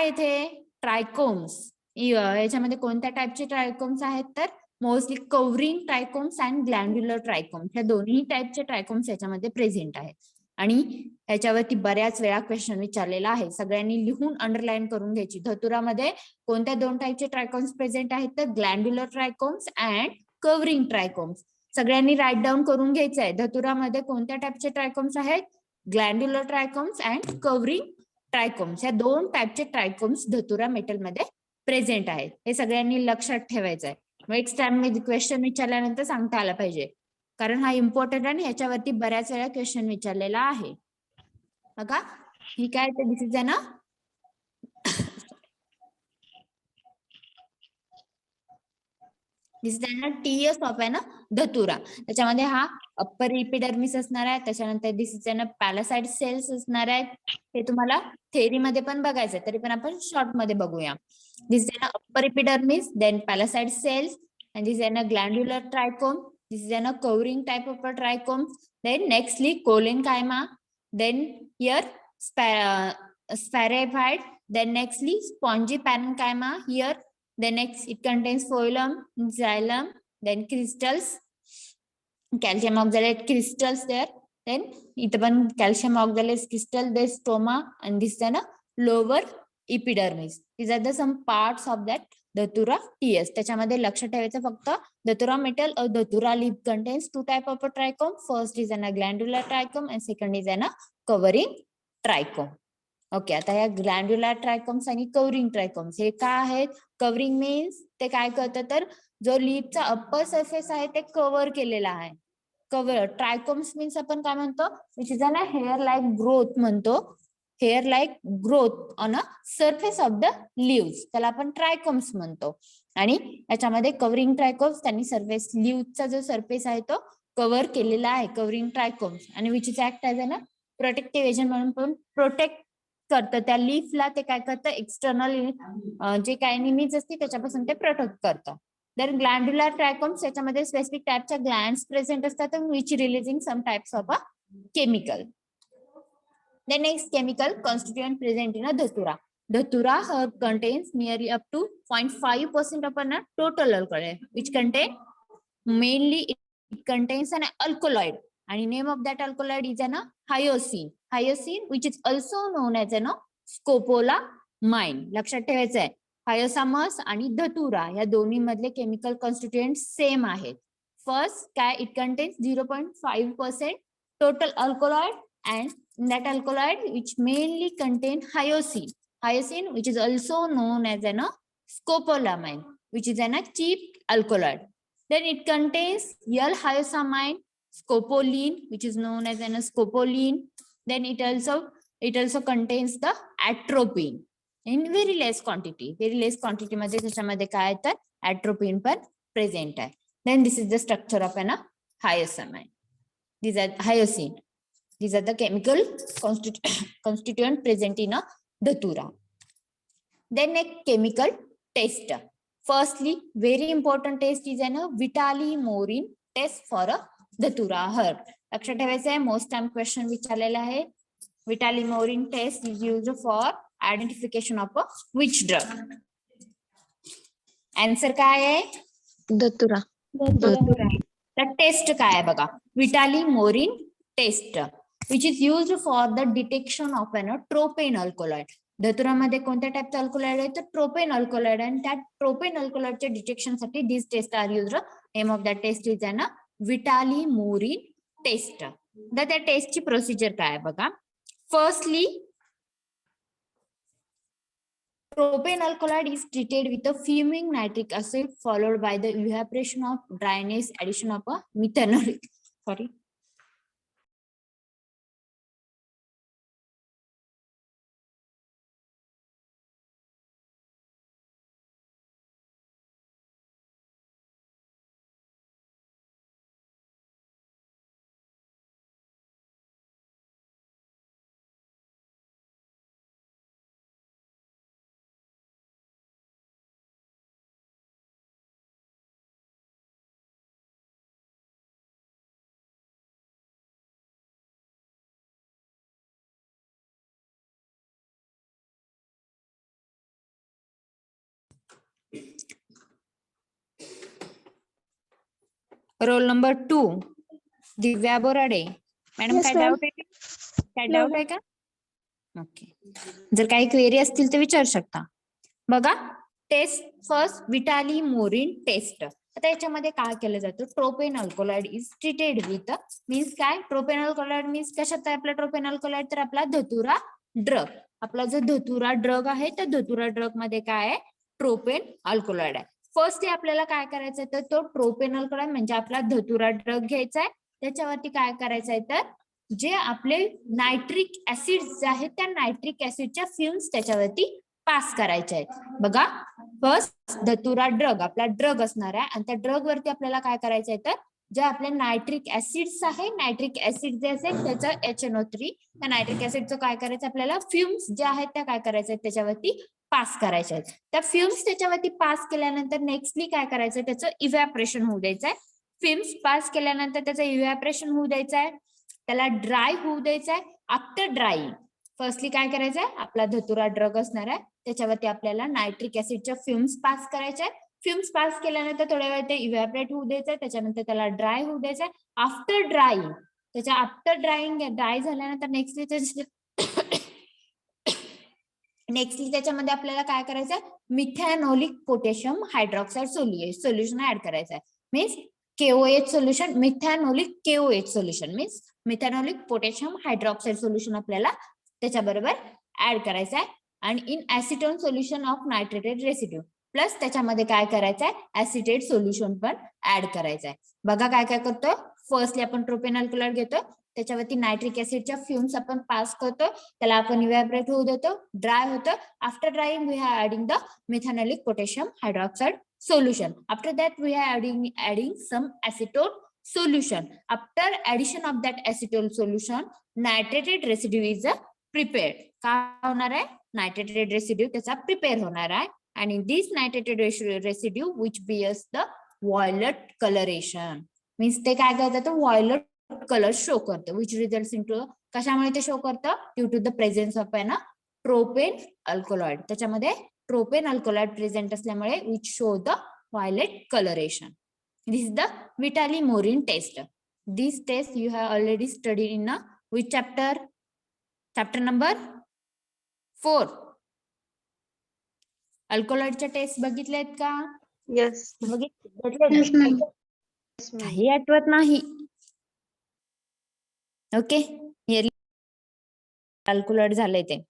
येथे ट्रायकोम्स. याच्यामध्ये कोणत्या टाइपचे ट्रायकोम्स आहेत तर मोस्टली कव्हरिंग ट्रायकोम्स अँड ग्लँड्युलर ट्रायकोम्स ह्या दोन्ही टाइपचे ट्रायकोम्स याच्यामध्ये प्रेझेंट आहेत आणि ह्याच्यावरती बऱ्याच वेळा क्वेश्चन विचारलेला आहे. सगळ्यांनी लिहून अंडरलाईन करून घ्यायची. धतुरामध्ये कोणत्या दोन टाइपचे ट्रायकोम्स प्रेझेंट आहेत तर ग्लँड्युलर ट्रायकोम्स अँड कव्हरिंग ट्रायकोम्स. सगळ्यांनी राईट डाऊन करून घ्यायचं आहे. धतुरामध्ये कोणत्या टाइपचे ट्रायकोम्स आहेत ग्लँड्युलर ट्रायकोम्स अँड कव्हरिंग ट्रायकोम्स. या दोन टाइपचे ट्रायकोम्स धतुरा मेटल मध्ये प्रेझेंट आहेत. हे सगळ्यांनी लक्षात ठेवायचं आहे. नेक्स्ट टाइम मी क्वेश्चन विचारल्यानंतर सांगता आला पाहिजे कारण हा इम्पॉर्टंट आणि ह्याच्यावरती बऱ्याच वेळा क्वेश्चन विचारलेला आहे. बघा ही काय तर दिस इज ना दिस इज टीएस ऑफ आहे ना धतुरा. त्याच्यामध्ये हा अप्पर इपिडर्मिस असणार आहे. त्याच्यानंतर दिस इज पॅलासाइड सेल्स असणार आहेत. हे तुम्हाला थेअरी मध्ये पण बघायचं तरी पण आपण शॉर्ट मध्ये बघूया. This is upper epidermis then palisade cells and this is a glandular trichome. This is a covering type of a trichome. Then nextly collenchyma. Then here sphaerophyte. Then nextly spongy parenchyma here. Then next it contains phloem, xylem. Then crystals, calcium oxalate crystals there. Then it one calcium oxalate crystal. There stoma and this is a lower epidermis. These are the some parts of that datura TS. त्याच्यामध्ये लक्ष ठेवायचं फक्त datura metel और datura leaf contains two type of trichome. First is a glandular trichome and second is a covering trichome. Okay आता या ग्लँड्युलर ट्रायकोम्स आणि covering ट्रायकोम्स हे काय आहेत. कव्हरिंग मीन्स ते काय करतं तर जो लीफचा अप्पर सरफेस आहे ते कव्हर केलेला आहे. कव्हर ट्रायकोम्स मीन्स आपण काय म्हणतो which is a hair like growth म्हणतो. Hair like growth on a surface of the leaves त्याला आपण ट्रायकोम्स म्हणतो. आणि याच्यामध्ये कव्हरिंग ट्रायकोम्स त्यांनी सर्फेस लीव्हचा जो सरफेस आहे तो कव्हर केलेला आहे, कव्हरिंग ट्रायकोम्स, आणि which is act as a protective agent म्हणून पण प्रोटेक्ट करतं त्या लीफला. ते काय करतं, एक्सटर्नल जे काय एनिमीज असते त्याच्यापासून ते प्रोटेक्ट करतं. देन ग्लँड्युलर ट्रायकोम्स, याच्यामध्ये स्पेसिफिक टाइपच्या ग्लँड्स प्रेझेंट असतात which releasing some types of a chemical. The next chemical constituent present in a dhatura. Dhatura herb contains nearly up to 0.5% of a total alkaloid, which contain mainly it contains an alkaloid. And name of that alkaloid is an hyoscine. Hyoscine, which is also known as an scopolamine. लक्षात ठेवायचं आहे, हायोसामस आणि धतुरा या दोन्ही मधले chemical constituent same आहेत. First काय, it contains 0.5% total alkaloid, and in that alkaloid which mainly contain hyoscine. Hyoscine, which is also known as an scopolamine, which is an cheap alkaloid. Then it contains L-hyosamine, scopoline, which is known as an scopoline. Then it also contains the atropine in very less quantity. Very less quantity मध्ये त्याच्यामध्ये काय आहे तर atropine पण present आहे. Then this is the structure of an hyosamine. These are hyoscine. These are the chemical constituent present in a dhatura. Then a chemical test. Firstly, very important test is an Vitali-Morin test for a dhatura herb. लक्षात ठेवायचं आहे, most time question विचारलेला आहे. Vitali-Morin test is used for identification of a which drug. Answer काय आहे, Dhatura. The test काय आहे बघा, Vitali-Morin test, which is used for the detection of an tropane alkaloid. धतुरामध्ये कोणत्या टाइपचा अल्कलॉइड आहे तर ट्रोपेन अल्कलॉइड, आणि त्या ट्रोपेन अल्कलॉइडच्या डिटेक्शन साठी this test are used. Name of that test is an Vitali-Morin test. तर त्या टेस्टची प्रोसिजर काय आहे बघा. Firstly, propane alkaloid is treated with a fuming nitric acid followed by the evaporation of dryness, addition of a methanolic. Sorry. Roll number 2, Divya Borade madam. Yes, काय ma'am. Doubt आहे, काय No, doubt आहे का? Okay, जर काही query असतील तर विचारू शकता. बघा, टेस्ट फर्स्ट Vitali-Morin टेस्ट. आता याच्यामध्ये काय केलं जातं, tropane alkaloid is treated with, means काय, ट्रोपेन अल्कलॉइड मीन्स कशात आहे आपला ट्रोपेन अल्कलॉइड तर आपला धतुरा ड्रग. आपला जो धतुरा ड्रग आहे त्या धतुरा ड्रग मध्ये काय आहे, ट्रोपेन अल्कलॉइड आहे. फर्स्ट आपल्याला काय करायचं आहे तर तो ट्रोपेन अल्कलॉइड म्हणजे आपला धतुरा ड्रग घ्यायचा आहे. त्याच्यावरती काय करायचं आहे तर जे आपले नायट्रिक ऍसिड जे आहेत त्या नायट्रिक ऍसिडच्या फ्युम्स त्याच्यावरती पास करायचे आहेत. बघा, फर्स्ट धतुरा ड्रग आपला ड्रग असणार आहे, आणि त्या ड्रग वरती आपल्याला काय करायचं आहे तर जे आपले नायट्रिक ऍसिड्स आहे, नायट्रिक ऍसिड जे असेल त्याचं HNO3, त्या नायट्रिक ऍसिडचं काय करायचं आपल्याला फ्युम्स जे आहेत त्या काय करायचं आहेत त्याच्यावरती पास करायचे आहेत. त्या फ्युम्स त्याच्यावरती पास केल्यानंतर नेक्स्टली काय करायचं त्याचं इव्हॅपरेशन होऊ द्यायचं आहे. फ्युम्स पास केल्यानंतर त्याचं इव्हॅपरेशन होऊ द्यायचं आहे, त्याला ड्राय होऊ द्यायचं आहे. आफ्टर ड्राईंग फर्स्टली काय करायचं आहे, आपला धतुरा ड्रग असणार आहे त्याच्यावरती आपल्याला नायट्रिक ऍसिडच्या फ्युम्स पास करायच्या आहेत. फ्युम्स पास केल्यानंतर थोड्या वेळ ते इव्हॅपरेट होऊ द्यायचं, त्याच्यानंतर त्याला ड्राय होऊ द्यायचं. आफ्टर ड्राईंग, त्याच्या आफ्टर ड्राईंग ड्राय झाल्यानंतर नेक्स्टली त्याच्यामध्ये आपल्याला काय करायचं, methanolic potassium hydroxide solution add करायचं आहे. Means KOH solution, methanolic KOH solution means methanolic potassium hydroxide solution आपल्याला त्याच्याबरोबर ऍड करायचं आहे. आणि in acetone solution of nitrated residue plus त्याच्यामध्ये काय करायचं आहे, ऍसिटेट सोल्युशन पण ऍड करायचं आहे. बघा काय काय करतो, फर्स्टली आपण ट्रोपेन अल्कलॉइड घेतो, त्याच्यावरती नायट्रिक ऍसिडच्या फ्युम्स आपण पास करतो, त्याला आपण इव्हॅपरेट होऊ देतो, ड्राय होतं. After drying we are adding the methanolic potassium hydroxide solution. After that, we are adding some acetone solution. After addition of that acetone solution, nitrated residue is prepared. काय होणार आहे? Nitrated residue त्याचा prepare होणार आहे. And in this nitrated residue which bears the violet coloration, means ते काय करतं? Violet color show करतं, which results into कशामुळे ते शो करतं? Due to the presence of an propane alkaloid. त्याच्यामध्ये propane alkaloid present असल्यामुळे which show the violet coloration. This is the Vitali-Morin test. This test you have already studied in which chapter? Chapter number 4. अल्कोलॉइडच्या taste बघितल्यात का? Yes. बघितले? काही आठवत नाही. Okay, alkaloid झालंय ते.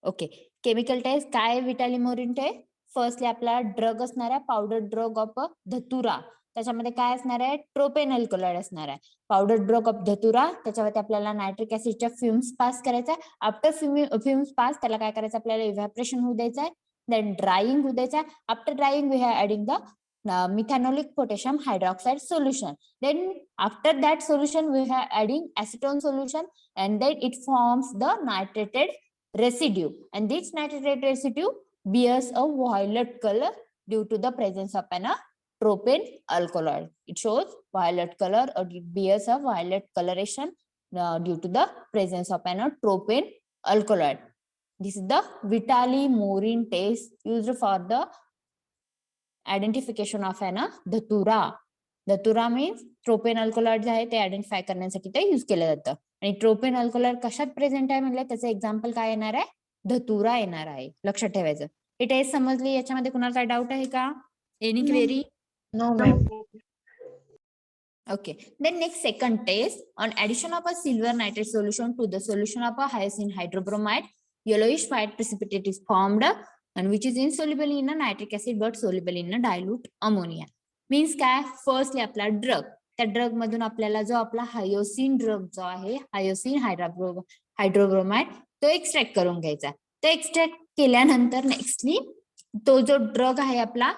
ओके, केमिकल टेस्ट काय? विटाली-मोरिन टेस्ट. फर्स्टली आपला ड्रग असणार आहे, पावडर ड्रग ऑफ धतुरा. त्याच्यामध्ये काय असणार आहे? ट्रोपेन अल्कलॉइड असणार आहे. पावडर ड्रग ऑफ धतुरा, त्याच्यावरती आपल्याला नायट्रिक ऍसिडच्या फ्युम्स पास करायचा आहे. आफ्टर फ्युम्स पास त्याला काय करायचं? आपल्याला इव्हॅपोरेशन होऊ द्यायचं आहे. देन ड्रायिंग होऊ द्यायचं आहे. After drying we have adding the methanolic potassium hydroxide solution. Then after that solution we have adding acetone solution, and then it forms the nitrated residue, and this nitrated residue bears a violet color due to the presence of an propane alkaloid. It shows violet color, or it bears a violet coloration due to the presence of an propane alkaloid. This is the Vitali-Morin test used for the identification of आहे ना धतुरा. धतुरा means tropane alkaloid जे आहे ते identify करण्यासाठी ते use केलं जातं. आणि ट्रोपेन अल्कलॉइड कशात प्रेझेंट आहे म्हणलं? त्याचं एक्झाम्पल काय येणार आहे? धतुरा येणार आहे. लक्षात ठेवायचं. ही टेस्ट समजली? याच्यामध्ये कुणाला काय डाऊट आहे का? Any query? No, ma'am. Okay. Then next second test, on addition of a silver nitrate solution to the solution of a hyacinth hydrobromide, yellowish white precipitate is formed, and which is insoluble in a nitric acid but soluble in a dilute ammonia. Means काय? Firstly आपला drug, त्या drug मधून आपल्याला जो आपला hyoscine drug जो आहे, hyoscine हायड्रोब्रोमाइड, तो एक्स्ट्रॅक्ट करून घ्यायचा. तो एक्स्ट्रॅक्ट केल्यानंतर नेक्स्टली तो जो ड्रग आहे आपला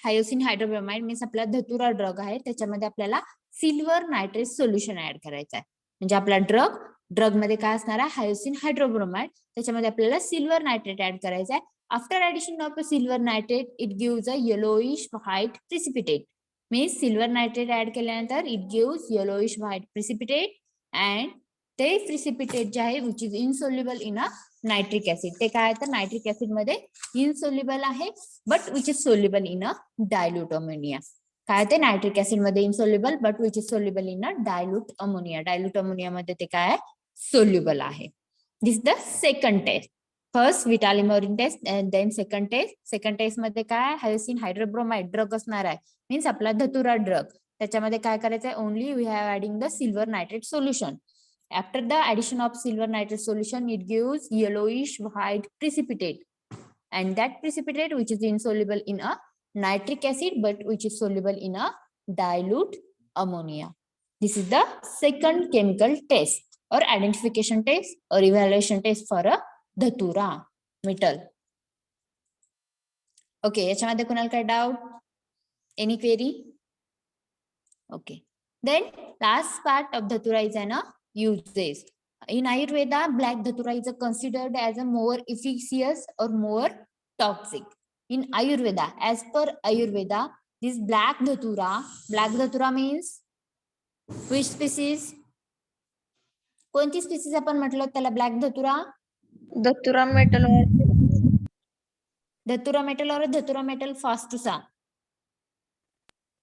हायोसिन हायड्रोब्रोमाइड मीन्स आपला धतुरा ड्रग आहे, त्याच्यामध्ये आपल्याला सिल्वर नायट्रेट सोल्युशन ऍड करायचं आहे. म्हणजे आपला ड्रग मध्ये काय असणार आहे? हायोसिन हायड्रोब्रोमाइड, त्याच्यामध्ये आपल्याला सिल्वर नायट्रेट ऍड करायचं आहे. After addition of a silver nitrate, it gives a yellowish white precipitate. Means silver nitrate add केल्यानंतर it gives yellowish white precipitate, and ते precipitate जे आहे which is insoluble in a nitric acid. ते काय तर nitric acid मध्ये insoluble आहे, but which is soluble in a dilute ammonia. काय ते नायट्रिक ऍसिड मध्ये insoluble but which is soluble in a dilute ammonia. Dilute ammonia मध्ये ते काय soluble आहे. This is the second test. First Vitali Morin test, and then second test. Second test मध्ये काय? Hyoscine हायड्रोब्रोमाइड drug असणार आहे, मीन्स आपला धतुरा ड्रग. त्याच्यामध्ये काय करायचं आहे? Only we have adding the silver nitrate solution. After the addition of silver nitrate solution it gives yellowish white precipitate, and that precipitate which is insoluble in a nitric acid but which is soluble in a dilute ammonia. This is the second chemical test or identification test or evaluation test for a datura metel. Okay, याच्यामध्ये कुणाला काय doubt? Any query? Okay. Then last part of datura is an uses. In Ayurveda, black dhatura is considered as a more efficacious or more toxic. In Ayurveda, as per Ayurveda, this black dhatura means which species? कोणती species आपण म्हटलं त्याला black datura? Datura metal or datura metel और datura metel fastuosa?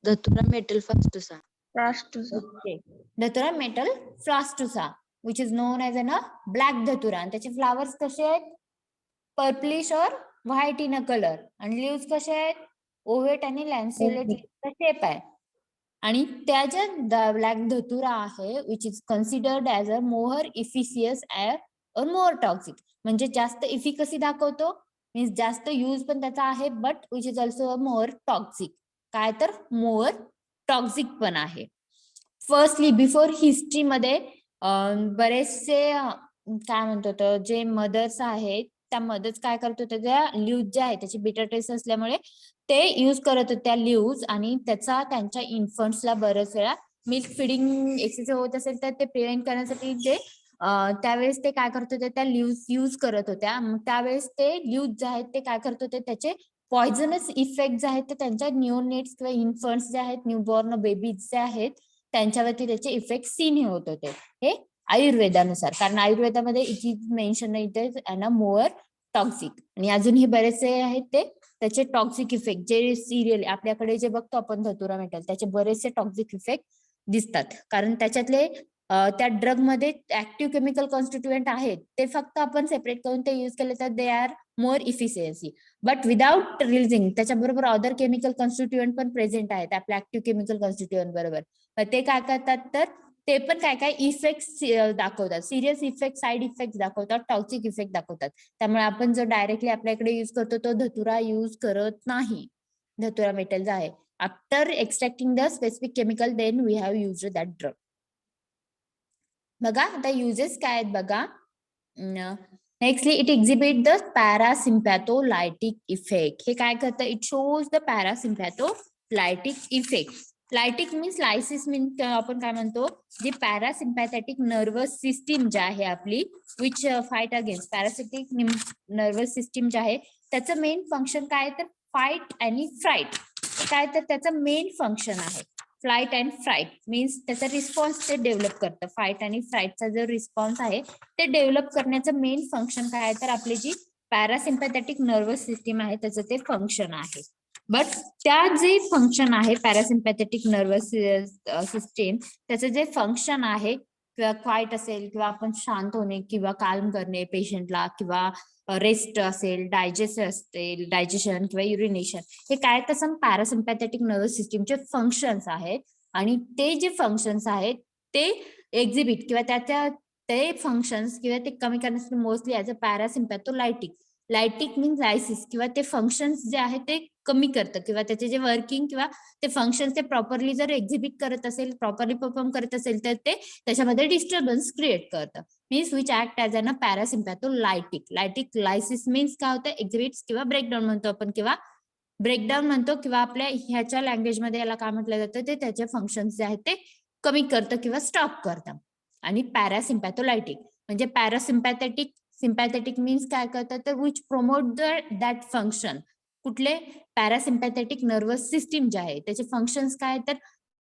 Datura metal fastusa. Prastusa. Okay. Datura metel fastuosa which is known as a black धतुरा. आणि त्याचे flowers कसे आहेत? पर्पलिश और व्हाईट इन अ कलर. आणि लिव्स कसे आहेत? ओव्हेट आणि लॅन्सियोलेट शेप आहे. आणि त्या ज्या ब्लॅक धतुरा आहे which is considered as a more efficacious or more toxic. म्हणजे जास्त इफिकसी दाखवतो, मीन्स जास्त यूज पण त्याचा आहे, but which is also more toxic. काय तर मोर टॉक्सिक पण आहे. फर्स्टली बिफोर हिस्ट्री मध्ये बरेचसे काय म्हणतो जे मदर्स आहेत त्यामध्येच काय करत होत्या त्या ल्यूज ज्या आहेत त्याची बीटा टेस्ट असल्यामुळे ते युज करत होत्या ल्यूज, आणि त्याचा त्यांच्या इन्फंट्सला बऱ्याच वेळा मिल्क फिडिंग एक्सेसिव्ह होत असेल तर ते प्रिव्हेंट करण्यासाठी ते त्यावेळेस ते काय करत होते त्या ल्यूज यूज करत होत्या. मग त्यावेळेस ते ल्यूज जे आहेत ते काय करत होते त्याचे पॉइझनस इफेक्ट जे आहेत ते त्यांच्या न्यूनेट्स किंवा इन्फंट्स जे आहेत, न्यूबॉर्न बेबीज जे आहेत त्यांच्यावरती त्याचे इफेक्ट सीन होत होते. हे आयुर्वेदानुसार, कारण आयुर्वेदामध्ये it is mention it is an more toxic, आणि अजूनही बरेचसे आहेत ते त्याचे टॉक्सिक इफेक्ट जे सिरियल आपल्याकडे जे बघतो आपण धतुरा मेटल त्याचे बरेचसे टॉक्सिक इफेक्ट दिसतात, कारण त्याच्यातले त्या ड्रग मध्ये ऍक्टिव्ह केमिकल कॉन्स्टिट्युएंट आहेत ते फक्त आपण सेपरेट करून ते युज केले तर they are more efficiency, but without releasing त्याच्याबरोबर अदर केमिकल कॉन्स्टिट्युएंट पण प्रेझेंट आहेत आपल्या ऍक्टिव्ह केमिकल कॉन्स्टिट्युएंट बरोबर. ते काय करतात तर ते पण काय काय इफेक्ट दाखवतात, सिरियस इफेक्ट, साईड इफेक्ट दाखवतात, टॉक्सिक इफेक्ट दाखवतात. त्यामुळे आपण जो डायरेक्टली आपल्याकडे युज करतो तो धतुरा युज करत नाही. धतुरा मेटल आहे after extracting the specific chemical then we have used that drug. बघा आता युजेस काय आहेत बघा. Nextly it exhibit the parasympatholytic effect. हे काय करतं, it shows the parasympatholytic effect. Lytic means lysis means आपण काय म्हणतो, जी पॅरासिम्पॅथेटिक नर्वस सिस्टीम जी आहे आपली which fight against parasitic nervous system जे आहे त्याचं मेन फंक्शन काय तर फाईट आणि फ्राईट. काय तर त्याचं मेन फंक्शन आहे फ्लाइट अँड फ्राईट मीन्स त्याचा रिस्पॉन्स ते डेव्हलप करतं. फाईट आणि फ्राईटचा जो रिस्पॉन्स आहे ते डेव्हलप करण्याचं मेन फंक्शन काय आहे तर आपली जी पॅरासिम्पॅथेटिक नर्वस सिस्टीम आहे त्याचं ते फंक्शन आहे. बट त्या जे फंक्शन आहे पॅरासिम्पॅथेटिक नर्वस सिस्टीम त्याचं जे फंक्शन आहे किंवा फाईट असेल किंवा आपण शांत होणे किंवा काल्म करणे पेशंटला किंवा रेस्ट असेल, डायजेशन किंवा युरिनेशन, हे काय तसं पॅरासिम्पॅथेटिक नर्वस सिस्टीमचे फंक्शन्स आहेत. आणि ते जे फंक्शन्स आहेत ते एक्झिबिट किंवा त्याच्या ते फंक्शन्स किंवा ते कमी करण्यासाठी mostly as a parasympatholytic. Lytic means lysis किंवा ते फंक्शन्स जे आहेत ते कमी करतं किंवा त्याचे जे वर्किंग किंवा ते फंक्शन्स ते प्रॉपरली जर एक्झिबिट करत असेल, प्रॉपरली परफॉर्म करत असेल तर ते त्याच्यामध्ये डिस्टर्बन्स क्रिएट करतं. Means which act as an parasympatholytic. Lytic lysis means काय होतं, एक्झिबिट्स किंवा ब्रेकडाऊन म्हणतो आपण किंवा ब्रेकडाऊन म्हणतो किंवा आपल्या ह्याच्या लँग्वेजमध्ये याला काय म्हटलं जातं ते त्याचे फंक्शन्स जे आहेत ते कमी करतं किंवा स्टॉप करतं. आणि पॅरासिम्पॅथोलायटिक म्हणजे पॅरासिम्पॅथेटिक, सिम्पॅथेटिक मीन्स काय करतं तर विच प्रोमोट दॅट फंक्शन. कुठले पॅरासिम्पॅथेटिक नर्वस सिस्टीम जे आहे त्याचे फंक्शन्स काय तर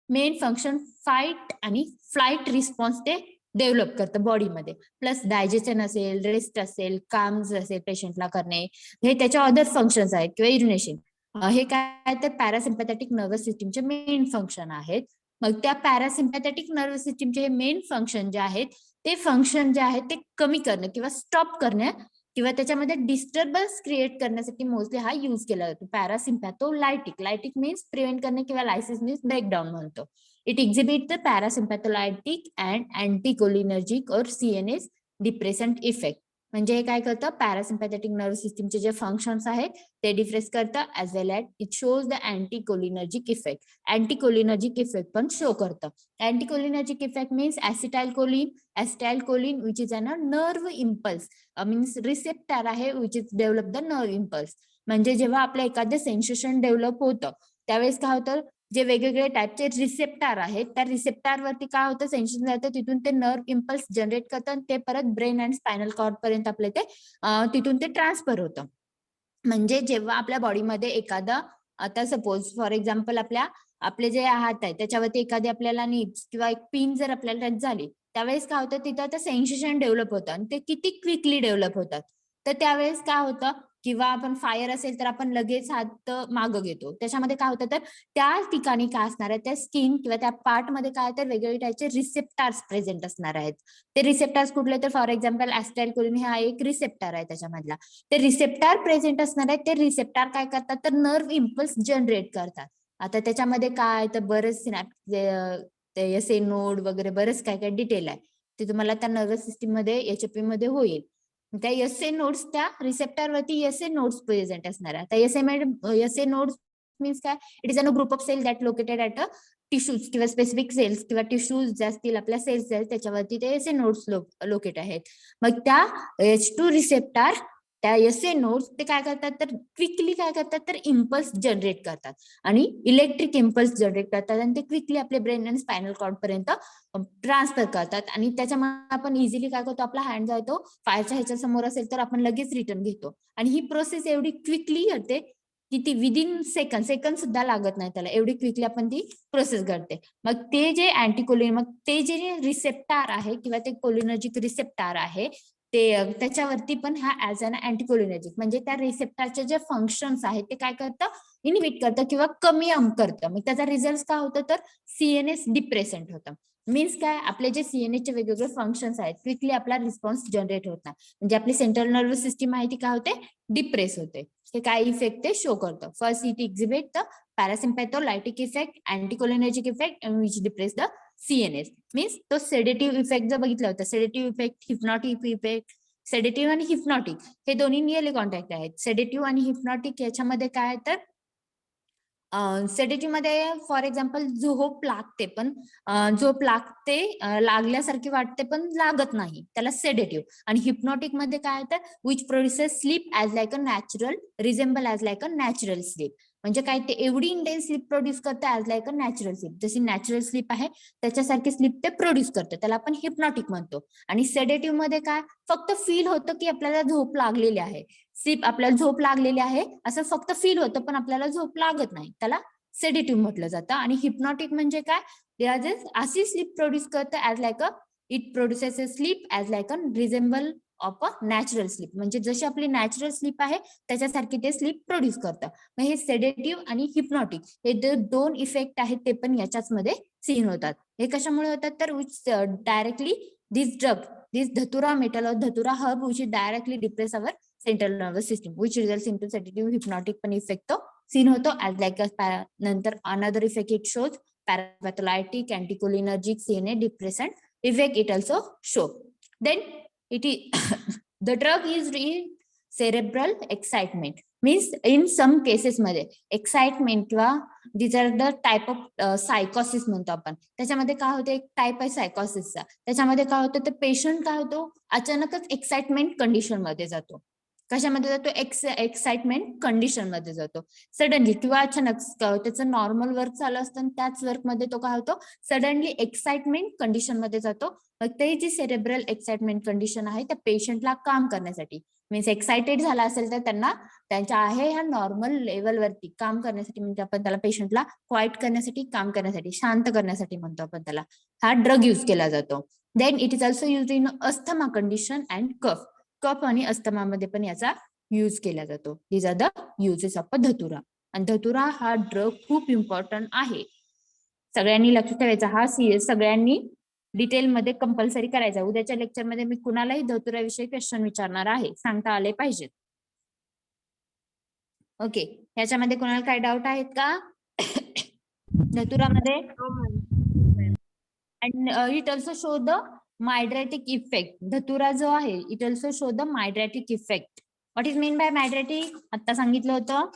मेन फंक्शन फाईट आणि फ्लाईट रिस्पॉन्स ते डेव्हलप करतं बॉडीमध्ये. प्लस डायजेशन असेल, रेस्ट असेल, काम्स असेल पेशंटला करणे, हे त्याच्या अदर फंक्शन्स आहेत किंवा युरिनेशन, हे काय तर पॅरासिम्पॅथेटिक नर्वस सिस्टीमचे मेन फंक्शन आहेत. मग त्या पॅरासिम्पॅथेटिक नर्वस सिस्टीमचे हे मेन फंक्शन जे आहेत ते फंक्शन जे आहेत ते कमी करणं किंवा स्टॉप करणं किंवा त्याच्यामध्ये डिस्टर्बन्स क्रिएट करण्यासाठी मोस्टली हा यूज केला जातो पॅरासिम्पॅथोलायटिक. लायटिक मीन्स प्रिव्हेंट करणे किंवा लायसिस मीन्स ब्रेकडाऊन म्हणतो. इट एक्झिबिट द पॅरासिम्पॅथोलायटिक अँड अँटीकोलिनर्जिक और सीएनएस डिप्रेसंट इफेक्ट. म्हणजे हे काय करतं पॅरासिम्पॅथेटिक नर्वस सिस्टीमचे जे फंक्शन्स आहेत ते डिप्रेस करतं as well as it shows the anticholinergic effect. Anticholinergic effect पण शो करतं. Anticholinergic effect means acetylcholine which is an a nerve impulse means receptor आहे which is develop the nerve impulse. म्हणजे जेव्हा आपलं एखादं सेन्सेशन डेव्हलप होतं त्यावेळेस काय होतं, जे वेगवेगळे टाईपचे रिसेप्टर आहेत त्या रिसेप्टर वरती काय होतं सेन्सेशन जातं, तिथून ते नर्व इम्पल्स जनरेट करतात आणि ते परत ब्रेन अँड स्पायनल कॉर्ड पर्यंत आपले ते तिथून ते ट्रान्सफर होतं. म्हणजे जेव्हा आपल्या बॉडीमध्ये एखादा आता सपोज फॉर एक्झाम्पल आपले जे हात आहे त्याच्यावरती एखादी आपल्याला नीड्स किंवा एक पिन जर आपल्याला टच झाली त्यावेळेस काय होतं तिथं आता सेन्सेशन डेव्हलप होतं आणि ते किती क्विकली डेव्हलप होतात. तर त्यावेळेस काय होतं किंवा आपण फायर असेल तर आपण लगेच हात मागं घेतो. त्याच्यामध्ये काय होतं तर त्या ठिकाणी काय असणार आहे त्या स्किन किंवा त्या पार्टमध्ये काय तर वेगवेगळे टाईपचे रिसेप्टर्स प्रेझेंट असणार आहेत. ते रिसेप्टर्स कुठले तर फॉर एक्झाम्पल ऍसिटाइलकोलिन हा एक रिसेप्टर आहे त्याच्यामधला. ते रिसेप्टर प्रेझेंट असणार आहेत ते रिसेप्टर काय करतात तर नर्व इम्पल्स जनरेट करतात. आता त्याच्यामध्ये काय तर बरेच एस ए नोड वगैरे बरेच काय काय डिटेल आहे ते तुम्हाला त्या नर्वस सिस्टीम मध्ये एचपी मध्ये होईल. त्या एस ए नोड्स त्या रिसेप्टर वरती एस ए नोड्स प्रेझेंट असणार आहे. आता एस ए नोड्स मीन्स काय, it is a group of cell that located at a tissues किंवा स्पेसिफिक सेल्स किंवा टिश्यूज जे असतील आपल्या सेल्स त्याच्यावरती ते एस ए नोड्स लोकेट आहेत. मग त्या H2 रिसेप्टर त्या एसए नोड्स ते काय करतात तर क्विकली काय करतात तर इम्पल्स जनरेट करतात आणि इलेक्ट्रिक इम्पल्स जनरेट करतात आणि ते क्विकली आपल्या ब्रेन आणि स्पायनल कॉर्ड पर्यंत ट्रान्सफर करतात आणि त्याच्यामुळे आपण इझिली काय करतो आपला हँड जातो फायरच्या ह्याच्या समोर असेल तर आपण लगेच रिटर्न घेतो आणि ही प्रोसेस एवढी क्विकली होते की ती विदिन सेकंड सुद्धा लागत नाही त्याला, एवढी क्विकली आपण ती प्रोसेस करते. मग ते जे अँटीकोलिन मग ते जे रिसेप्टार आहे किंवा ते कोलिनर्जिक रिसेप्टार आहे ते त्याच्यावरती पण हा ऍज अन अँटीकोलिनर्जिक म्हणजे त्या रिसेप्टारचे जे फंक्शन्स आहेत ते काय करतं इनहिबिट करतं किंवा कमी करतं. मग त्याचा रिझल्ट काय होतं तर सीएनएस डिप्रेसंट होतं. मीन्स काय आपले जे सीएनएस चे वेगवेगळे फंक्शन्स आहेत क्विकली आपला रिस्पॉन्स जनरेट होत नाही म्हणजे आपली सेंट्रल नर्वस सिस्टीम आहे ती काय होते डिप्रेस होते. हे काय इफेक्ट ते शो करतं. First it exhibit the parasympatholytic effect, anticholinergic effect which depress the CNS. Means तो सेडेटिव्ह इफेक्ट जर बघितला होता sedative effect, hypnotic effect, sedative आणि हिप्नॉटिक हे दोन्ही नियरली कॉन्टॅक्ट आहेत. सेडेटिव्ह आणि हिप्नॉटिक याच्यामध्ये काय तर सेडेटिव्ह मध्ये फॉर एक्झाम्पल झोप लागते पण झोप लागते लागल्यासारखी वाटते पण लागत नाही त्याला सेडेटिव्ह. आणि हिप्नॉटिक मध्ये काय तर which produces sleep as like a natural resemble as like a natural sleep. म्हणजे काय ते एवढी इंटेन्स स्लीप प्रोड्यूस करते as like a natural sleep, जशी नॅचरल स्लीप आहे त्याच्यासारखी स्लीप ते प्रोड्यूस करतं त्याला आपण हिप्नॉटिक म्हणतो. आणि सेडेटिव्ह मध्ये काय फक्त फील होतं की आपल्याला झोप लागलेली आहे, स्लीप आपल्याला झोप लागलेली आहे असं फक्त फील होतं पण आपल्याला झोप लागत नाही त्याला सेडेटिव्ह म्हटलं जातं. आणि हिप्नॉटिक म्हणजे काय अशी स्लीप प्रोड्यूस करतं as like a it produces a sleep as like a resemble of a natural sleep. म्हणजे जशी आपली नॅचरल स्लीप आहे त्याच्यासारखी ते स्लीप प्रोड्यूस करतं. मग हे सेडेटिव्ह आणि हिप्नॉटिक हे दोन इफेक्ट आहेत ते पण याच्याच मध्ये सीन होतात. हे कशामुळे होतात तर which directly this drug this dhatura metel और dhatura herb which directly depress our central nervous system which results into sedative hypnotic पण इफेक्ट तो सीन होतो ऍज लाईक नंतर another effect it shows parapatholytic anticholinergic CNA depressant effect it also show. Then it is the drug is cerebral excitement means in some cases मध्ये excitement किंवा this are the type of सायकोसिस म्हणतो आपण. त्याच्यामध्ये काय होतं एक टाइप आहे सायकोसिसचा. त्याच्यामध्ये काय होतं तर पेशंट काय होतो अचानकच एक्साइटमेंट कंडिशन मध्ये जातो. कशामध्ये जातो एक्साइटमेंट कंडिशन मध्ये जातो सडनली किंवा अचानक त्याचं नॉर्मल वर्क चालू असतं त्याच वर्क मध्ये तो काय होतो सडनली एक्साइटमेंट कंडिशन मध्ये जातो. मग ते जी सेरेब्रल एक्साइटमेंट कंडिशन आहे त्या पेशंटला काम करण्यासाठी मीन्स एक्साइटेड झाला असेल तर त्यांना त्यांच्या आहे ह्या नॉर्मल लेवलवरती काम करण्यासाठी म्हणजे आपण त्याला पेशंटला क्वाइट करण्यासाठी काम करण्यासाठी शांत करण्यासाठी म्हणतो आपण त्याला हा ड्रग युज केला जातो. Then it is also use in asthma condition and cough. Cough आणि अस्थमामध्ये पण याचा यूज केला जातो. These are the uses of a dhatura. आणि धतुरा हा ड्रग खूप इम्पॉर्टंट आहे सगळ्यांनी लक्षात ठेवायचा. हा सीएस सगळ्यांनी डिटेल मध्ये कंपल्सरी करायचा. उद्याच्या लेक्चर मध्ये मी कुणालाही धतुराविषयी क्वेश्चन विचारणार आहे, सांगता आले पाहिजेत. ओके, ह्याच्यामध्ये कोणाला काय डाऊट आहेत का धतुरामध्ये? And it also show the mydriatic effect. Dhatura जो आहे it also show the mydriatic effect. What is mean by mydriatic? आता सांगितलं होतं.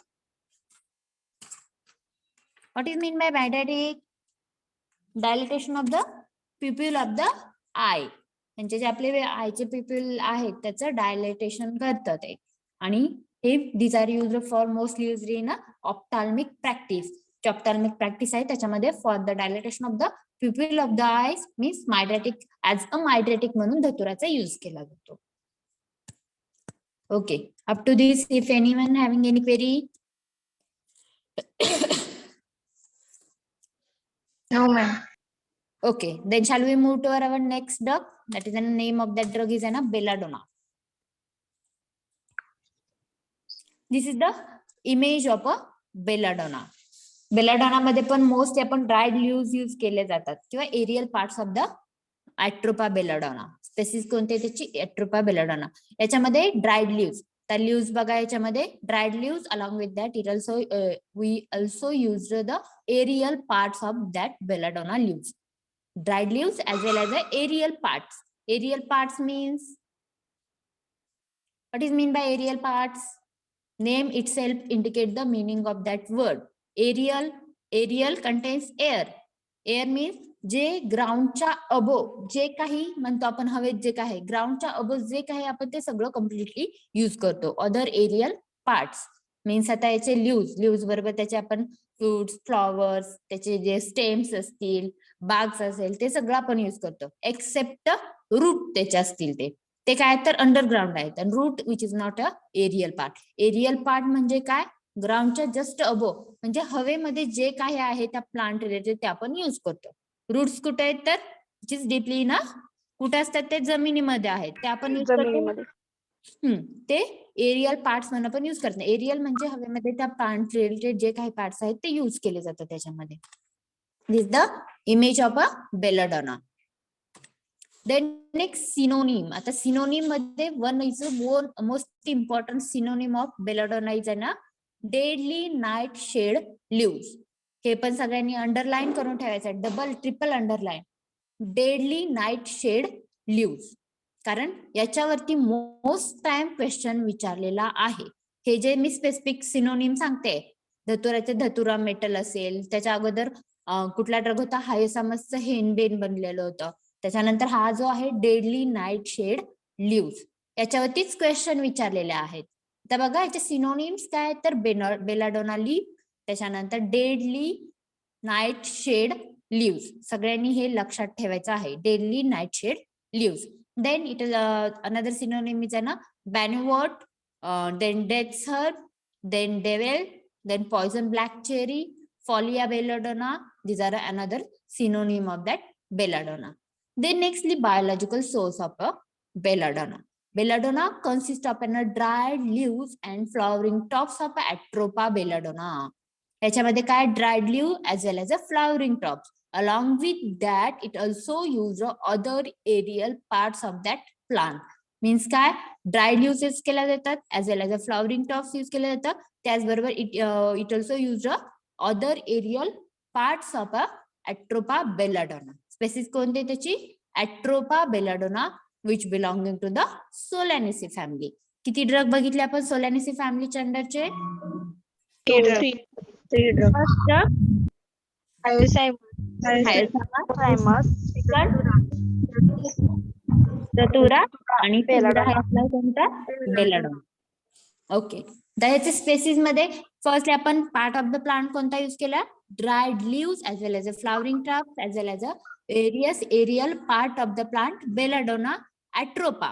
What is mean by mydriatic? Dilatation of the pupil of the eye. म्हणजे जे आपले आयचे प्युपिल आहेत त्याचं डायलिटेशन करतं ते. आणि हे these are used for mostly used in ophthalmic practice. Ophthalmic practice आहे त्याच्यामध्ये for the dilatation of the pupil of the eyes means mydriatic as a mydriatic म्हणून धतुराचा यूज केला जातो. Okay, up to this if anyone having any query? No, ma'am. Okay, then shall we move to our next drug? That is the name of that drug is belladonna. This is the image of a belladonna. Belladonna मध्ये पण most आपण dried leaves use केले जातात किंवा aerial parts of the Atropa belladonna. Species कोणते त्याची Atropa belladonna. याच्यामध्ये dried leaves तर लीव्स बघा याच्यामध्ये dried leaves along with that it also we also use the aerial parts of that belladonna leaves. Dried leaves as well as the aerial parts. Aerial parts means what is mean by aerial parts? Name itself indicate the meaning of that word. Aerial contains air. Air means जे ग्राउंडच्या अबो जे काही म्हणतो आपण हवेत जे काही ग्राउंडच्या अबो जे काही आपण ते सगळं कम्प्लिटली युज करतो. अदर एरियल पार्ट्स मीन्स आता याचे लिव्ज बरोबर त्याचे आपण फ्रुट्स, फ्लॉवर्स, त्याचे जे स्टेम्स असतील, बाग्स असेल ते सगळं आपण युज करतो. एक्सेप्ट रूट त्याचे असतील ते काय तर अंडरग्राऊंड आहेत. आणि root which is not a aerial part. Aerial part म्हणजे काय, ग्राउंडच्या जस्ट अबो म्हणजे हवेमध्ये जे काही आहे त्या प्लांट रिलेटेड ते आपण युज करतो. रूट्स कुठे आहेत तर विच इज डीपली ना कुठे असतात ते जमिनीमध्ये आहेत ते आपण युज करतो. जमिनीमध्ये. ते एरियल पार्ट्स म्हणून आपण युज करतो. एरियल म्हणजे हवेमध्ये त्या प्लांट रिलेटेड जे काही पार्ट्स आहेत ते युज केले जातात त्याच्यामध्ये. This the image of a belladonna. Then next synonym. आता सिनोनिम मध्ये one is most important synonym of belladonna is ना डेडली नाईट शेड लिव्स. हे पण सगळ्यांनी अंडरलाईन करून ठेवायचं, double triple underline. Deadly nightshade leaves, कारण याच्यावरती मोस्ट टाइम क्वेश्चन विचारलेला आहे. हे जे मी स्पेसिफिक सिनोनिम सांगते, धतुराचे धतुरा मेटल असेल, त्याच्या अगोदर कुठला ड्रग होता, हायसामसचं हेनबेन बनलेलं होतं. त्याच्यानंतर हा जो आहे डेडली नाईट शेड लिव्स, याच्यावरतीच क्वेश्चन विचारलेले आहेत. तर बघा याचे सिनोनिम्स काय तर बेलाडोना लीफ, त्याच्यानंतर डेडली नाईट शेड लिव्स. सगळ्यांनी हे लक्षात ठेवायचं आहे, deadly nightshade leaves. Then it is another synonym is ना banewort, then death's herb, then devil, then poison black cherry, folia belladonna. These are another synonym of that belladonna. Then nextly biological source of a belladonna. Belladonna consists of dried leaves and flowering tops of Atropa belladonna. याच्यामध्ये काय dried leaf as well as a flowering tops. Along with that, it also use other aerial parts of that plant. Means काय dried leaves यूज केल्या जातात as well as a flowering tops यूज केल्या जातात. त्याचबरोबर it also use other aerial parts of Atropa belladonna. स्पेसिस कोणते त्याची Atropa belladonna which belonging to the Solanaceae family. किती ड्रग बघितले आपण सोलॅनिसी फॅमिलीच्या अंडरचे? धतुरा आणि कोणता बेलाडोना. ओके, तर ह्याचे स्पेसिस मध्ये फर्स्ट आपण पार्ट ऑफ द प्लांट कोणता यूज केला, dried leaves as well as a flowering tops as well as a various aerial part of the plant belladonna atropa.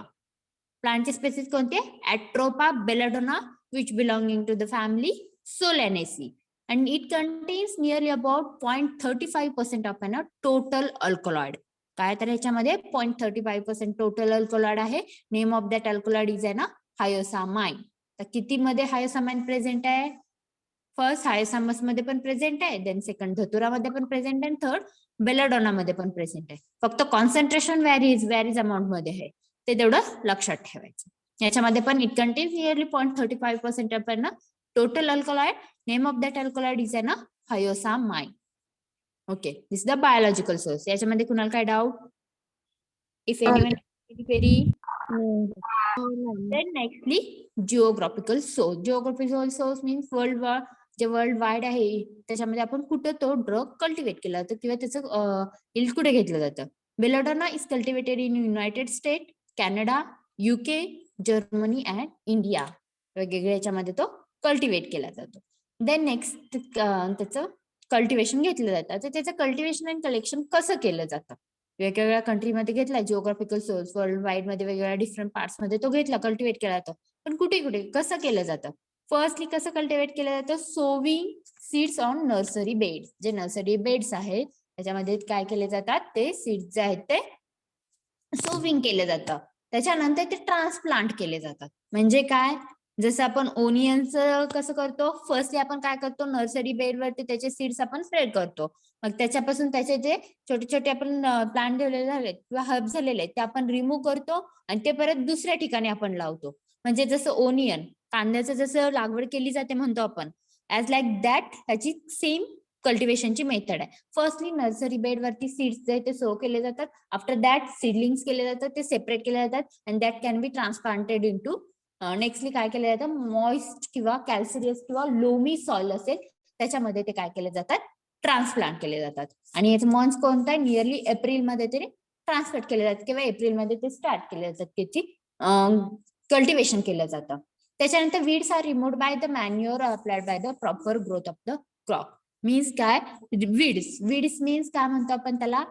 Plant चे स्पेसिस कोणते, Atropa belladonna which belonging to the family Solanaceae, and it contains nearly about 0.35% of a total alkaloid. काय तर ह्याच्यामध्ये 0.35% total alkaloid आहे. Name of that alkaloid is आहे ना हायोसामाइन. तर किती मध्ये हायोसामाइन प्रेझेंट आहे, फर्स्ट हायसामस मध्ये पण प्रेझेंट आहे, देन सेकंड धतुरा मध्ये पण प्रेझेंट आहे, थर्ड बेलाडोना मध्ये पण प्रेझेंट आहे. फक्त कॉन्सन्ट्रेशन व्हॅरीज अमाऊंट मध्ये आहे, ते तेवढं लक्षात ठेवायचं. याच्यामध्ये पण इट कंटेन्स नियरली 0.35% ऑफ ना total alkaloid. Name of that alkaloid is आहे ना hyoscyamine. Okay, this the biological source. याच्यामध्ये कुणाला काय doubt, if anyone very. Then nextly geographical source. Geographical source means जे वर्ल्ड वाईड आहे त्याच्यामध्ये आपण कुठं तो ड्रग कल्टिवेट केला जातो किंवा त्याचं इल्ड कुठे घेतलं जातं. Belladonna is cultivated in United state, Canada, UK, Germany and India. वेगवेगळ्या याच्यामध्ये तो कल्टिवेट केला जातो. देन नेक्स्ट त्याचं कल्टिवेशन घेतलं जातं. तर त्याचं कल्टिवेशन अँड कलेक्शन कसं केलं जातं, वेगवेगळ्या कंट्रीमध्ये घेतला. जिओग्राफिकल सोर्स वर्ल्ड वाईड मध्ये वेगवेगळ्या डिफरंट पार्ट्स मध्ये तो घेतला, कल्टिवेट केला जातो. पण कुठे कुठे कसं केलं जातं, फर्स्टली कसं कल्टिवेट केलं जातं, sowing seeds on nursery beds. जे नर्सरी बेड्स आहेत त्याच्यामध्ये काय केले जातात, ते सीड्स जे आहेत ते सोविंग केले जातं. त्याच्यानंतर ते ट्रान्सप्लांट केले जातात. म्हणजे काय, जसं आपण ओनियनचं कसं करतो, फर्स्टली आपण काय करतो, नर्सरी बेड वरती त्याचे सीड्स आपण स्प्रेड करतो. मग त्याच्यापासून त्याचे जे छोटे छोटे आपण प्लांट ठेवलेले झालेत किंवा हर्ब झालेले आहेत ते आपण रिमूव्ह करतो आणि ते परत दुसऱ्या ठिकाणी आपण लावतो. म्हणजे जसं ओनियन, कांद्याचं जसं लागवड केली जाते म्हणतो आपण, ऍज लाईक दॅट ह्याची सेम कल्टिवेशनची मेथड आहे. फर्स्टली नर्सरी बेड वरती सीड्स जे ते सो केले जातात. आफ्टर दॅट सीडलिंग्स केले जातात, ते सेपरेट केले जातात and that can be transplanted into. Nextly काय केलं जातं, मॉइस्ट किंवा कॅल्सिरियस किंवा लोमी सॉइल असेल त्याच्यामध्ये ते काय केले जातात, ट्रान्सप्लांट केले जातात. आणि याचं मंथ कोणतं आहे, नियरली एप्रिलमध्ये ते ट्रान्सप्लांट केले जातात किंवा एप्रिलमध्ये ते स्टार्ट केले जातात, त्याची कल्टिवेशन केलं जातं. त्याच्यानंतर weeds are removed by the manure applied by the proper growth of the crop. Means काय, वीड्स मीन्स काय म्हणतो आपण त्याला,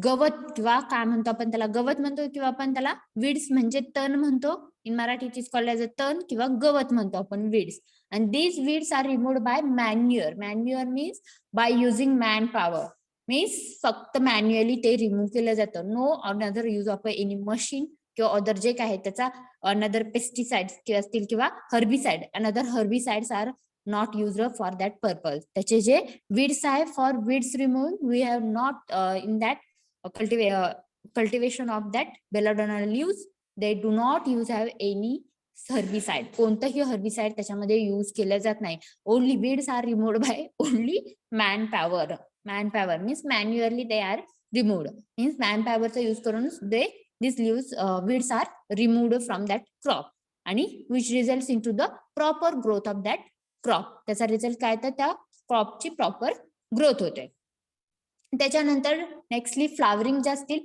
गवत किंवा काय म्हणतो आपण त्याला, गवत म्हणतो किंवा आपण त्याला वीड्स म्हणजे तण म्हणतो. In Marathi it is called as a तण किंवा गवत म्हणतो आपण weeds. And these weeds are removed by manure. Manure means by using manpower. Means फक्त मॅन्युअली ते रिमूव्ह केलं जातं. No another use of any machine किंवा अदर जे काय त्याचा अनदर पेस्टिसाइड्स किंवा असतील किंवा herbicide, another herbicides are not use for that purpose. त्याचे जे वीड्स आहे, for weeds remove we have not in that cultivation of that belladonna leaves, they do not use have any herbicide. कोणतंही herbicide त्याच्यामध्ये use केलं जात नाही. Only weeds are removed by only manpower. Manpower means manually they are removed. Means मॅनपॉवरचा use करून they this leaves weeds are removed from that crop आणि which results in to the proper growth of that crop. त्याचा result काय, तर त्या क्रॉपची proper growth होते. त्याच्यानंतर nextly flowering जे असतील,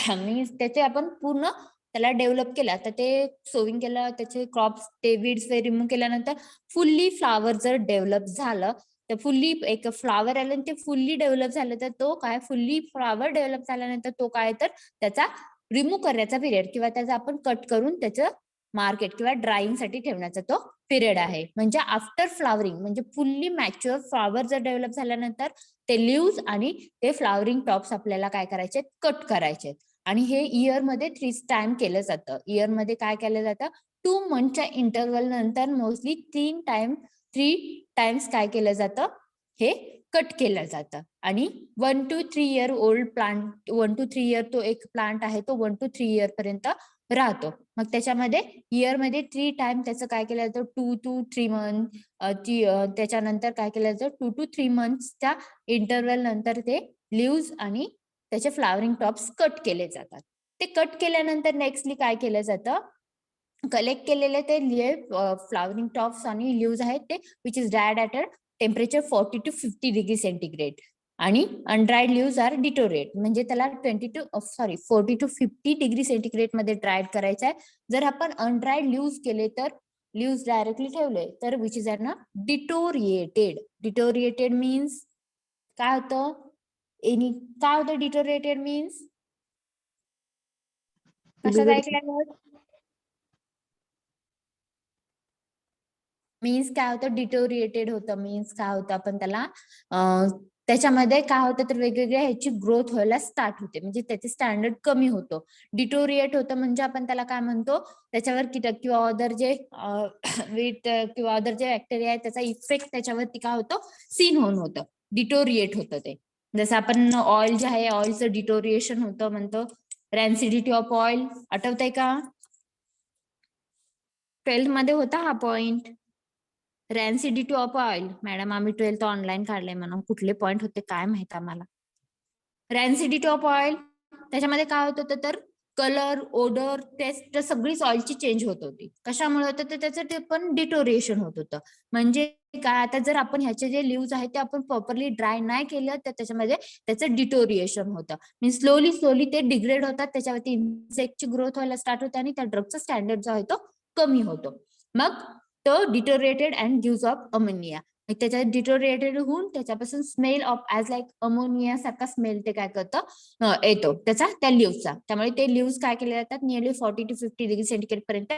मीन्स त्याचे आपण पूर्ण त्याला डेव्हलप केला, तर ते सोविंग केलं, त्याचे क्रॉप्स ते वीड्स रिमूव्ह केल्यानंतर फुल्ली फ्लावर जर डेव्हलप झालं, तर फुल्ली एक फ्लावर आलं ते फुल्ली डेव्हलप झालं, तर तो काय, फुल्ली फ्लावर डेव्हलप झाल्यानंतर तो काय, तर त्याचा रिमूव्ह करण्याचा पिरियड किंवा त्याचा आपण कट करून त्याचं मार्केट किंवा ड्राईंग साठी ठेवण्याचा तो पिरियड आहे. म्हणजे आफ्टर फ्लावरिंग म्हणजे फुल्ली मॅच्युअर फ्लावर जर डेव्हलप झाल्यानंतर ते लिव्स आणि ते फ्लावरिंग टॉप्स आपल्याला काय करायचे, कट करायचे. आणि हे इयर मध्ये 3 टाइम केलं जातं. इयर मध्ये काय केलं जातं, 2 मंथच्या इंटरव्हल नंतर मोस्टली 3 टाइम्स काय केलं जातं, हे कट केलं जातं. आणि 1 to 3 year old plant, 1 to 3 year तो एक प्लांट आहे, तो 1 to 3 इयर पर्यंत राहतो. मग त्याच्यामध्ये इयर मध्ये 3 टाइम त्याचं काय केलं जातं, 2 to 3 मंथ. त्याच्यानंतर काय केलं जातं, 2 to 3 मंथच्या इंटरव्हल नंतर ते लिव्स आणि त्याचे फ्लावरिंग टॉप्स कट केले जातात. ते कट केल्यानंतर नेक्स्टली काय केलं जातं, कलेक्ट केलेले ते फ्लावरिंग टॉप्स आणि लिव्स आहेत ते which is dried at a temperature 40 to 50 degree centigrade. आणि अनड्राईड लिव्स आर डिटोरेट, म्हणजे त्याला 40 to 50 डिग्री सेंटीग्रेड मध्ये ड्रायड करायचं आहे. जर आपण अनड्राईड लिव्स केले तर लिव्स डायरेक्टली ठेवले तर विच इज आर ना डिटोरिएटेड. डिटोरिएटेड मीन्स काय होतं, काय होतं डिटोरिएटेड मीन्स, कशात ऐकल्यावर मीन्स काय होतं, डिटोरिएटेड होतं. मीन्स काय होतं, आपण त्याला त्याच्यामध्ये काय होतं तर वेगवेगळ्या ह्याची ग्रोथ व्हायला स्टार्ट होते, म्हणजे त्याचे स्टँडर्ड कमी होतो. डिटोरिएट होतं म्हणजे आपण त्याला काय म्हणतो, त्याच्यावर कीटक किंवा अदर जे वीट किंवा अदर जे बॅक्टेरिया आहे त्याचा इफेक्ट त्याच्यावरती काय होतं, सीन होऊन होतं, डिटोरिएट होतं ते. जसं आपण ऑइल जे आहे ऑइलचं डिटोरिएशन होतं म्हणतो, रॅन्सिडिटी ऑफ ऑइल, आठवतंय का, 12th मध्ये होता हा पॉइंट, रॅन्सिडिटी ऑफ ऑइल. मॅडम आम्ही 12th ऑनलाईन काढलंय म्हणून कुठले पॉइंट होते काय माहित आम्हाला. रॅन्सिडिटी ऑफ ऑइल त्याच्यामध्ये काय होत होतं तर कलर, ओडर, टेस्ट सगळीच ऑइलची चेंज होत होती. कशामुळे होतं तर त्याचं ते पण डिटोरिएशन होत होतं. म्हणजे काय, आता जर आपण ह्याचे जे लिव्स आहेत ते आपण प्रॉपरली ड्राय नाही केलं तर त्याच्यामध्ये त्याचं डिटोरिएशन होतं. मीन्स स्लोली ते डिग्रेड होतात, त्याच्यावरती इन्सेक्टची ग्रोथ व्हायला स्टार्ट होते आणि त्या ड्रगचा स्टँडर्ड जो आहे तो कमी होतो. मग तो deteriorated and gives off ammonia. त्याच्यात डिटोरिएटेड होऊन त्याच्यापासून smell of as like ammonia सारखा स्मेल ते काय करतं येतो त्याचा त्या लिव्हचा. त्यामुळे ते लिव्स काय केले जातात, नियरली 40 to 50 डिग्री सेंटीग्रेड पर्यंत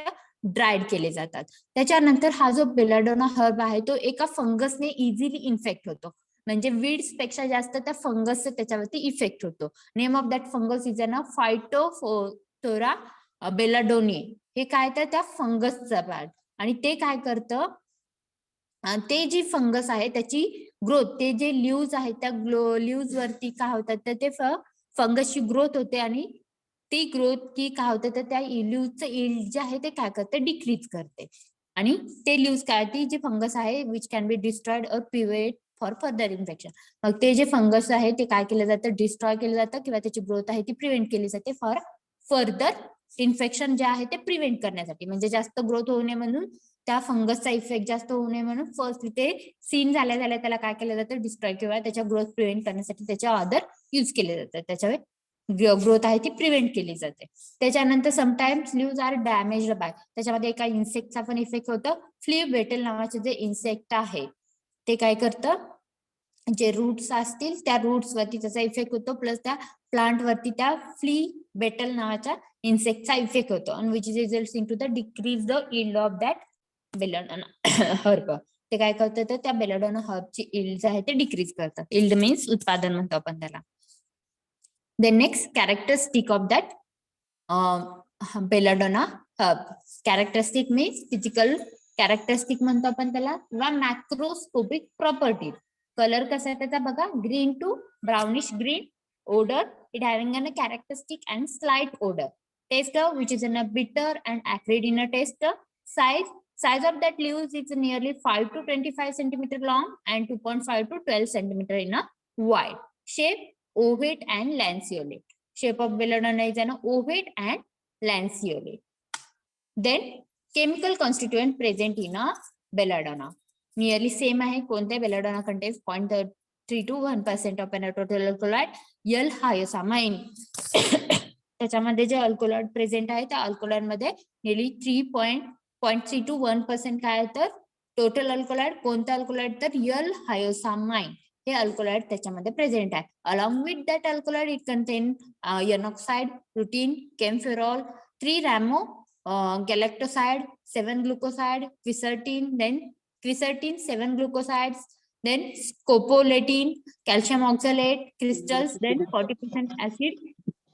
ड्राईड केले जातात. त्याच्यानंतर हा जो बेलाडोना हर्ब आहे तो एका फंगसने इझिली इन्फेक्ट होतो, म्हणजे वीड्स पेक्षा जास्त त्या फंगसचा त्याच्यावरती इफेक्ट होतो. Name of that fungus is ना फायटोफोरा बेलाडोनी. हे काय तर त्या फंगसचा पार्ट. आणि ते काय करतं, ते जी फंगस आहे त्याची ग्रोथ, ते जे लिव्स आहेत त्या लिव्स वरती काय होतात तर ते फंगसची ग्रोथ होते आणि ती ग्रोथ की काय होते तर त्या लिव्सचं इल्ड जे आहे ते काय करते, डिक्रीज करते. आणि ते लिव्स काय, ती जी फंगस आहे विच कॅन बी डिस्ट्रॉइड और प्रिव्हेंट फॉर फर्दर इन्फेक्शन. मग ते जे फंगस आहे ते काय केलं जातं, डिस्ट्रॉय केलं जातं किंवा त्याची ग्रोथ आहे ती प्रिव्हेंट केली जाते फॉर फर्दर इन्फेक्शन जे आहे ते प्रिव्हेंट करण्यासाठी, म्हणजे जास्त ग्रोथ होऊ नये म्हणून त्या फंगसचा इफेक्ट जास्त होऊ नये म्हणून फर्स्ट ते सीन झाल्या त्याला काय केलं जातं, डिस्ट्रॉय किंवा त्याच्या ग्रोथ प्रिव्हेंट करण्यासाठी त्याच्या अदर यूज केले जातात, त्याच्यावर ग्रोथ आहे ती प्रिव्हेंट केली जाते. त्याच्यानंतर sometimes leaves are damaged by, त्याच्यामध्ये एका इन्सेक्टचा पण इफेक्ट होतं. फ्ली बेटल नावाचे जे इन्सेक्ट आहे ते काय करतं, जे रूट्स असतील त्या रूट्स वरती त्याचा इफेक्ट होतो, प्लस त्या प्लांट वरती त्या फ्ली बेटल नावाच्या इन्सेक्टचा इफेक्ट होतो, आणि which is results in to the decrease the yield of that belladonna herb. ते काय करतं, तर त्या बेलाडोना हर्बची इल्ड जे आहे ते डिक्रीज करतात. इल्ड मीन्स उत्पादन म्हणतो आपण त्याला. Then next characteristic of that belladonna herb. Characteristic means physical characteristic म्हणतो आपण त्याला, किंवा मॅक्रोस्कोपिक प्रॉपर्टी. कलर कसा आहे त्याचा बघा, green to brownish green. Odour, it having a characteristic and slight odour. Taste which is in a bitter and acrid in a taste. Size of that leaves is nearly 5 to 25 centimeter long and 2.5 to 12 centimeter in a wide. Shape ovate and lanceolate. Shape of belladonna is an ovate and lanceolate. Then chemical constituent present in a belladonna. Nearly same आहे. कोणते belladonna contains 0.3 to 1% of a total alkaloid. L-hyoscyamin. त्याच्यामध्ये जे alkaloid present आहे त्या alkaloid मध्ये नेली 3.3 to 1% काय आहे, तर टोटल अल्कोलॉइड. कोणतं अल्कोलॉइड, तर L-hyoscyamin हे अल्कोलॉइड त्याच्यामध्ये प्रेझेंट आहे. Along with that alkaloid it contain N oxide, rutin, kaempferol, 3 rhamnogalactoside, 7 glucoside, quercetin, 7 glucosides, then scopolamine, calcium oxalate crystals, then 40% acid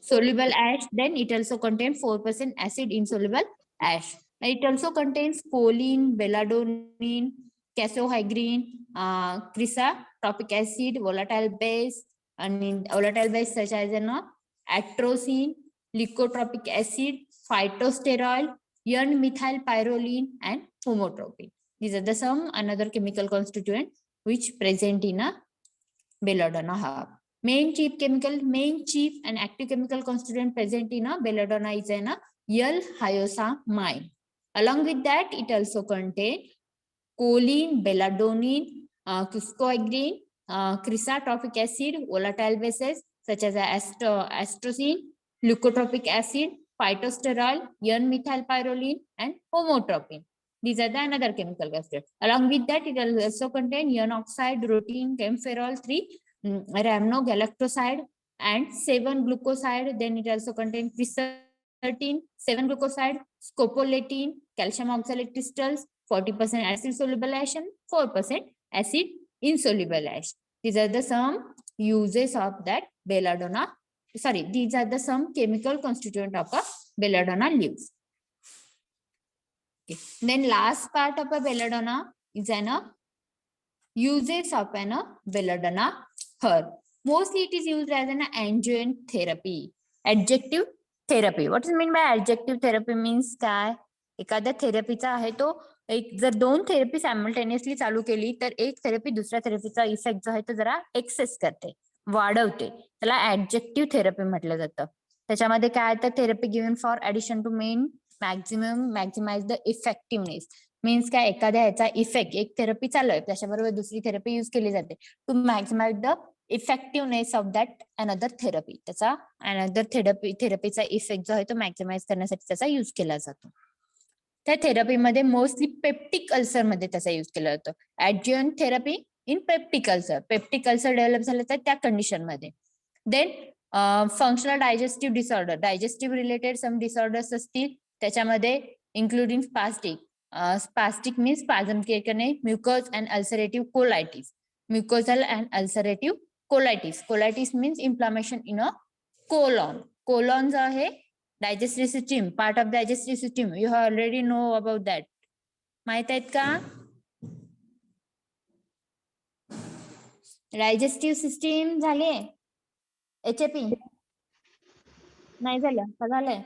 soluble ash. Then it also contains 4% acid insoluble ash. It also contains choline, belladonine, casohygrine, crisatropic acid, volatile base, and volatile base such as atrazine, leucotropic acid, phytosterol, N-methylpyrrolene, and homotropin. These are the some another chemical constituent which present in a belladonna herb. Main chief and active chemical constituent present in a belladonna is an L-hyoscyamin. Along with that, it also contain choline, belladonine, cuscohygrine, crisatropic acid, volatile bases such as atrazine, leucotropic acid, phytosterol, N-methylpyrrolene, and homotropin. These are the another chemical constituent. Along with that, it will also contain N-oxide, routine, camphorol, 3 rhamnogalactoside, and 7 glucoside. Then it also contains quercetin, 7 glucoside, scopolamine, calcium oxalate crystals, 40% acid soluble ash, and 4% acid insoluble ash. These are the some uses of that belladonna. Sorry, these are the some chemical constituent of a belladonna leaves. Okay. Then last part of a belladonna is an uses of an belladonna herb. Mostly it is used as an adjunct therapy. Adjective therapy. What is mean by adjective therapy means काय? एखाद्या थेरपीचा आहे तो एक जर 2 therapy simultaneously चालू केली तर एक थेरपी दुसऱ्या थेरपीचा इफेक्ट जो आहे तो जरा एक्सेस करते, वाढवते. त्याला ऍडजेक्टिव्ह थेरपी म्हटलं जातं. त्याच्यामध्ये काय तर therapy given for addition to main maximize the effectiveness. Means काय, एखाद्या ह्याचा इफेक्ट एक थेरपी चालू आहे त्याच्याबरोबर दुसरी थेरपी युज केली जाते to maximize the effectiveness of that another therapy. त्याचा अनदर थेरपीचा इफेक्ट जो आहे तो मॅक्झिमाइज करण्यासाठी त्याचा युज केला जातो. त्या थेरपीमध्ये मोस्टली पेप्टिक अल्सर मध्ये त्याचा युज केला जातो. Adjunct therapy in peptic ulcer. Peptic ulcer develop झालं तर त्या कंडिशन मध्ये. Then functional digestive disorder, digestive related some disorders असतील त्याच्यामध्ये इन्क्लुडिंग स्पास्टिक मीन्स स्पाझम केकने, mucous and ulcerative colitis, mucosal and ulcerative colitis. Colitis means inflammation in a colon. Colon जो आहे digestive system, part of digestive system. You have already know about that. माहित आहेत का? Digestive system झाले, HAP नाही झालं का? झालंय.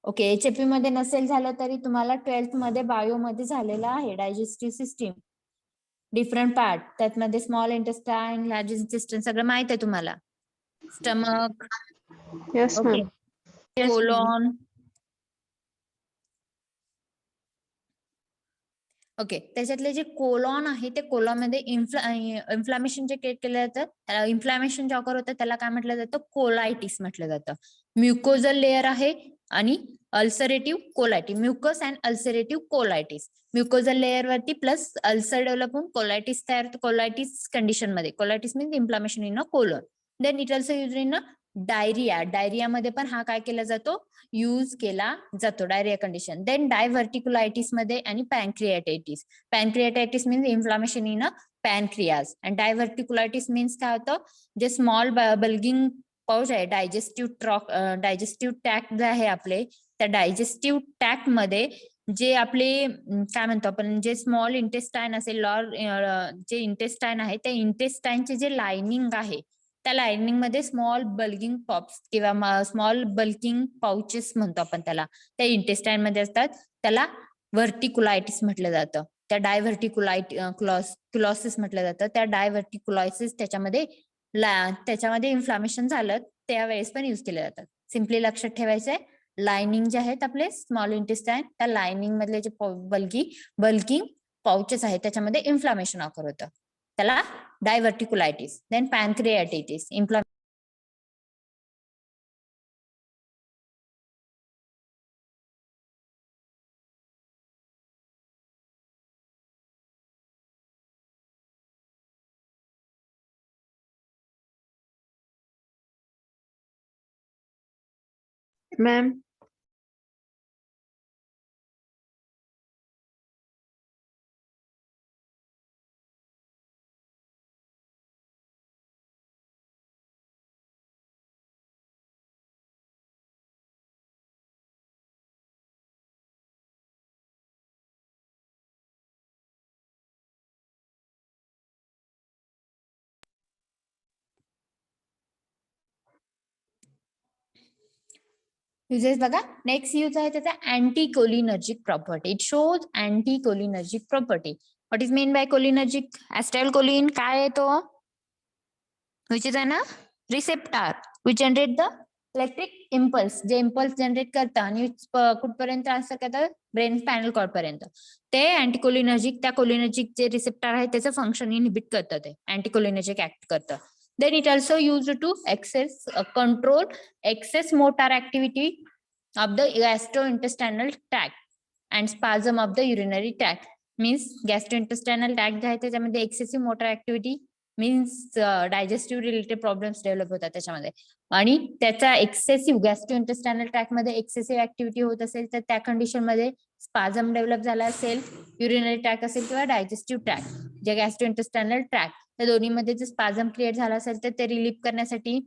ओके, HAP मध्ये नसेल झालं तरी तुम्हाला 12th मध्ये बायो मध्ये झालेलं आहे डायजेस्टिव्ह सिस्टीम. डिफरंट पार्ट त्यातमध्ये स्मॉल इंटेस्टाइन, लार्ज इंटेस्टाइन सगळं माहित आहे तुम्हाला. Stomach, Yes, okay, ma'am. Yes, ma'am. Colon, okay, त्याच्यातले जे कोलॉन आहे ते कोलॉन मध्ये इन्फ्लामेशन जे क्रिएट केलं जातं, इन्फ्लामेशन जे ऑकर होतं त्याला काय म्हटलं जातं, कोलायटिस म्हटलं जातं. म्युकोजल लेअर आहे आणि ulcerative colitis, mucous and ulcerative colitis. Mucosal layer वरती प्लस अल्सर डेव्हलप होऊन कोलायटिस तयार होतं. कोलायटिस कंडिशन मध्ये, colitis means inflammation in a colon. Then it also use in a diarrhoea. डायरियामध्ये पण हा काय केला जातो, यूज केला जातो, डायरिया कंडिशन. देन डायव्हर्टिकुलायटिस मध्ये आणि pancreatitis. Pancreatitis means inflammation in a pancreas. आणि डायव्हर्टिकुलायटिस मीन्स काय होतं, जे स्मॉल बल्गिंग पाऊच आहे, डायजेस्टिव्ह टॅक्ट जे आहे आपले, त्या डायजेस्टिव्ह टॅक्ट मध्ये जे आपले काय म्हणतो आपण, जे स्मॉल इंटेस्टाईन असेल, जे इंटेस्टाईन आहे, त्या इंटेस्टाईनचे जे लाइनिंग आहे, त्या लाइनिंग मध्ये स्मॉल बल्गिंग पॉप्स किंवा स्मॉल बल्किंग पाउचेस म्हणतो आपण त्याला, त्या इंटेस्टाईन मध्ये असतात. त्याला व्हर्टिकुलायटिस म्हटलं जातं. त्या क्युलॉसिस म्हटलं जातं. त्या डायव्हर्टिकुलायसिस त्याच्यामध्ये इन्फ्लामेशन झालं त्यावेळेस पण युज केले जातात. सिम्पली लक्षात ठेवायचंय, लाइनिंग जे आहेत आपले स्मॉल इंटेस्टाईन, त्या लाइनिंग मधले जे बल्किंग पाउचेस आहेत त्याच्यामध्ये इन्फ्लामेशन ऑकर होतं, त्याला diverticulitis. Then pancreatitis, Ma'am. Uses बघा. नेक्स्ट यूज आहे त्याचा anticholinergic property. It shows anticholinergic property. What is mean by cholinergic? Acetylcholine काय आहे तो, which is an receptor which generate the electric impulse, जे इम्पल्स जनरेट करतं आणि कुठपर्यंत ट्रान्सफर करतात, ब्रेन स्पायनल कॉर्ड पर्यंत. ते अँटीकोलिनर्जिक, त्या कोलिनर्जिक जे रिसेप्टर आहे त्याचं फंक्शन इनहिबिट करतं, ते अँटीकोलिनर्जिक ऍक्ट करतं. Then it also used to control excess motor activity of the gastrointestinal tract and spasm of the urinary tract. Means gastrointestinal tract जे आहे त्याच्यामध्ये excessive motor activity means digestive related problems develop होतात त्याच्यामध्ये. आणि त्याचा excessive गॅस्ट्रोइंटेस्टायनल tract मध्ये excessive activity होत असेल तर त्या कंडिशन मध्ये स्पाझम डेव्हलप झाला असेल, युरिनरी ट्रॅक्ट असेल किंवा डायजेस्टिव्ह ट्रॅक्ट, जे गॅस्ट्रोइंटेस्टायनल ट्रॅक्ट, त्या दोन्हीमध्ये जर स्पाझम क्रिएट झाला असेल तर ते रिलीफ करण्यासाठी.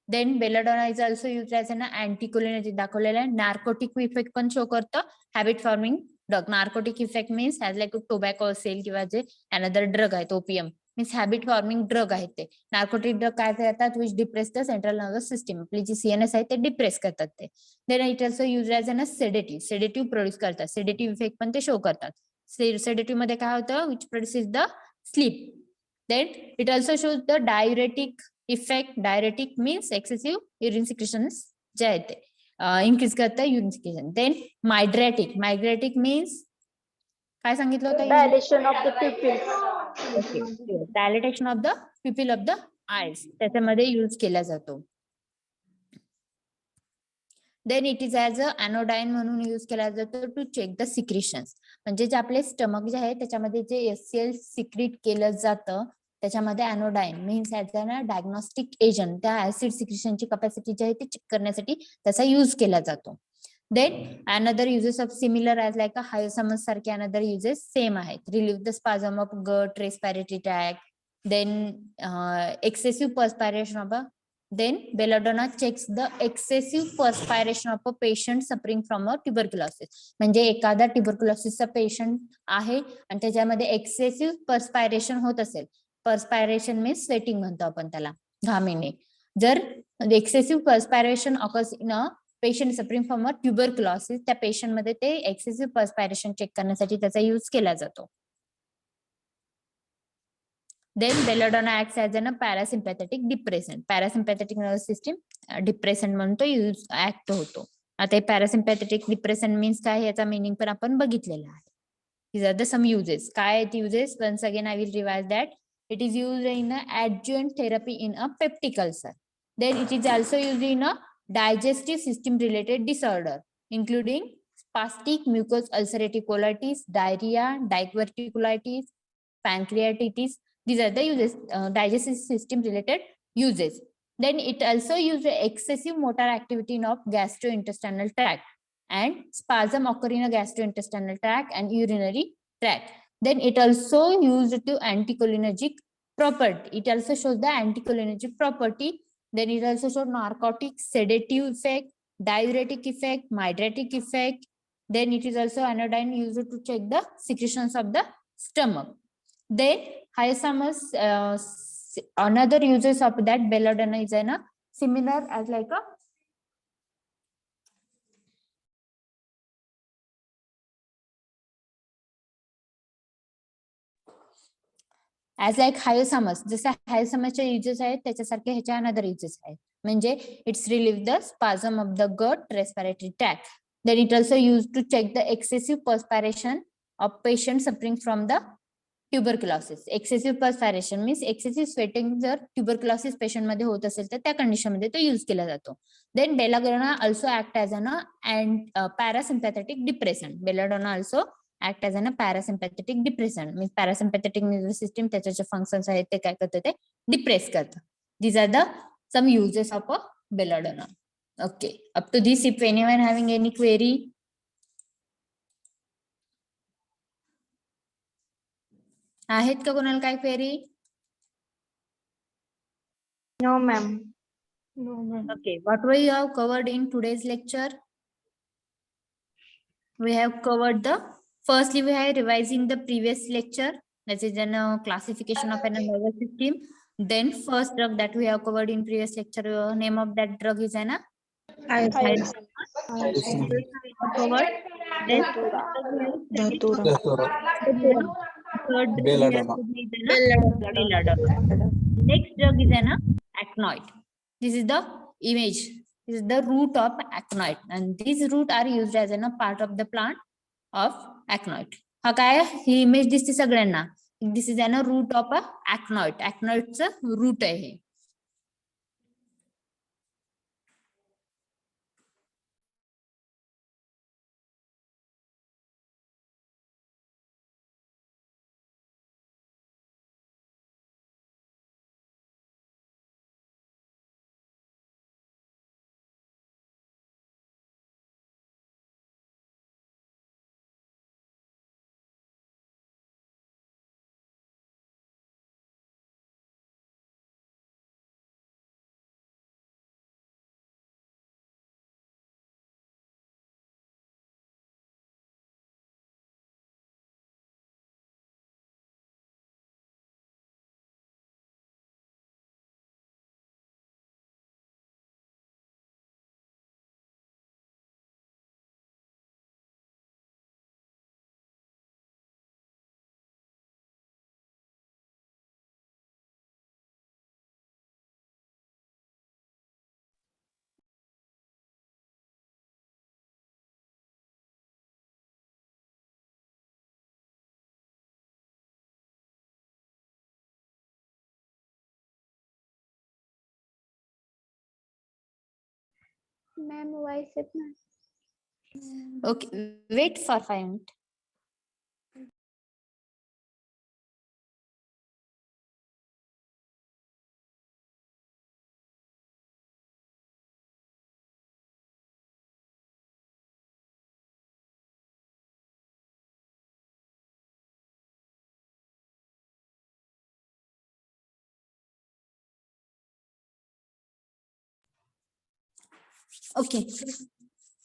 Then belladonna is also use as an anticholinergic दाखवलेलं आहे. नार्कोटिक इफेक्ट पण शो करतं, habit forming drug. Narcotic effect means as like tobacco असेल किंवा जे अनदर ड्रग आहेत, opium means habit forming drug आहेत ते. नार्कोटिक ड्रग काय करतात, which depress the central nervous system, आपली जी सीएनएस आहे ते डिप्रेस करतात ते. Then it also use as an sedative produce करतात, सेडेटिव्ह इफेक्ट पण ते शो करतात. सेडेटिव्ह मध्ये काय होतं, which produces the sleep. Then it also shows the diuretic effect. Diuretic means excessive urine secretions जे आहे ते इन्क्रीज करतं urine secretion. Then mydriatic means काय सांगितलं होतं, Dilation of the pupils. Dilatation of the pupil of the eyes, त्याच्यामध्ये use केला जातो. Then it is as a anodyne म्हणून यूज केला जातो टू चेक द सिक्रेशन्स. म्हणजे जे आपले स्टमक जे आहे त्याच्यामध्ये जे HCl सिक्रीट केलं जातं त्याच्यामध्ये anodyne means as a diagnostic agent, त्या ऍसिड सिक्रेशनची कपॅसिटी जी आहे ती चेक करण्यासाठी त्याचा यूज केला जातो. Then another uses of similar as like a hyoscyamus सारखे अनदर युजेस सेम आहेत. Relieve the spasm of gut, respiratory tract. Then excessive perspiration of a. Then belladonna checks the excessive perspiration of a patient suffering from a tuberculosis. म्हणजे एखादा ट्युबरक्युलोसिसचा patient आहे आणि त्याच्यामध्ये excessive पर्स्पायरेशन होत असेल, पर्स्पायरेशन means sweating म्हणतो आपण त्याला, घाम येणे. जर excessive perspiration occurs in a patient suffering from a tuberculosis, त्या पेशंट मध्ये ते एक्सेसिव्ह पर्स्पायरेशन चेक करण्यासाठी त्याचा यूज केला जातो. Then belladonna acts as a parasympathetic depressant. Parasympathetic nervous system depressant म्हणून तो यूज ऍक्ट होतो. आता हे पॅरासिम्पॅथेटिक डिप्रेशन मीन्स काय याचा मिनिंग पण आपण बघितलेला आहे. These are the some uses. काय आहेत uses? Once again, I will revise that. It is used in a adjuvant therapy in a peptic ulcer. Then it is also used in a digestive system related disorder, including spastic mucous ulcerative colitis, diarrhea, diverticulitis, pancreatitis. These are the uses, digestive system related uses. Then it also uses excessive motor activity in of gastrointestinal tract and spasm occur in a gastrointestinal tract and urinary tract. Then it also used to anticholinergic property. It also shows the anticholinergic property. Then it also shows narcotic, sedative effect, diuretic effect, mydriatic effect. Then it is also anodyne used to check the secretions of the stomach. Then hyoscyamus, another uses of that belladonna is a similar as like a as like hyoscyamus. जसं hyoscyamusचे uses आहेत त्याच्यासारखे ह्याच्या another uses आहेत. म्हणजे it's relieve the spasm of the gut respiratory tract. Then it also used to check the excessive perspiration of patients suffering from the tuberculosis. Excessive perspiration means excessive sweating जर tuberculosis patient मध्ये होत असेल तर त्या condition मध्ये तो use केला जातो. Then belladonna also act as an parasympathetic depressant. Belladonna also act as a parasympathetic depressant. Means parasympathetic nervous system त्याचे जे functions आहेत ते काय करतात ते डिप्रेस करतात. These are the some uses of a belladonna. Okay, up to this, if anyone having any query. आहेत का कोणाला काय query? No, ma'am. No, ma'am. Okay, what we have covered in today's lecture? We have covered the, firstly we are revising the previous lecture, that is an classification of an nervous system. Then first drug that we have covered in previous lecture, name of that drug is an Hyoscyamus. covered. Then Datura. third drug we have Belladonna. covered is an belladonna. Next drug is an acnoid. This is the image. This is the root of acnoid, and these root are used as a part of the plant of acnoid. हा काय ही image दिसते सगळ्यांना. This is an root of a acnoid. Acnoidचं root आहे हे. Ma'am, why is it, ma'am? Okay, wait for 5 minutes. Okay,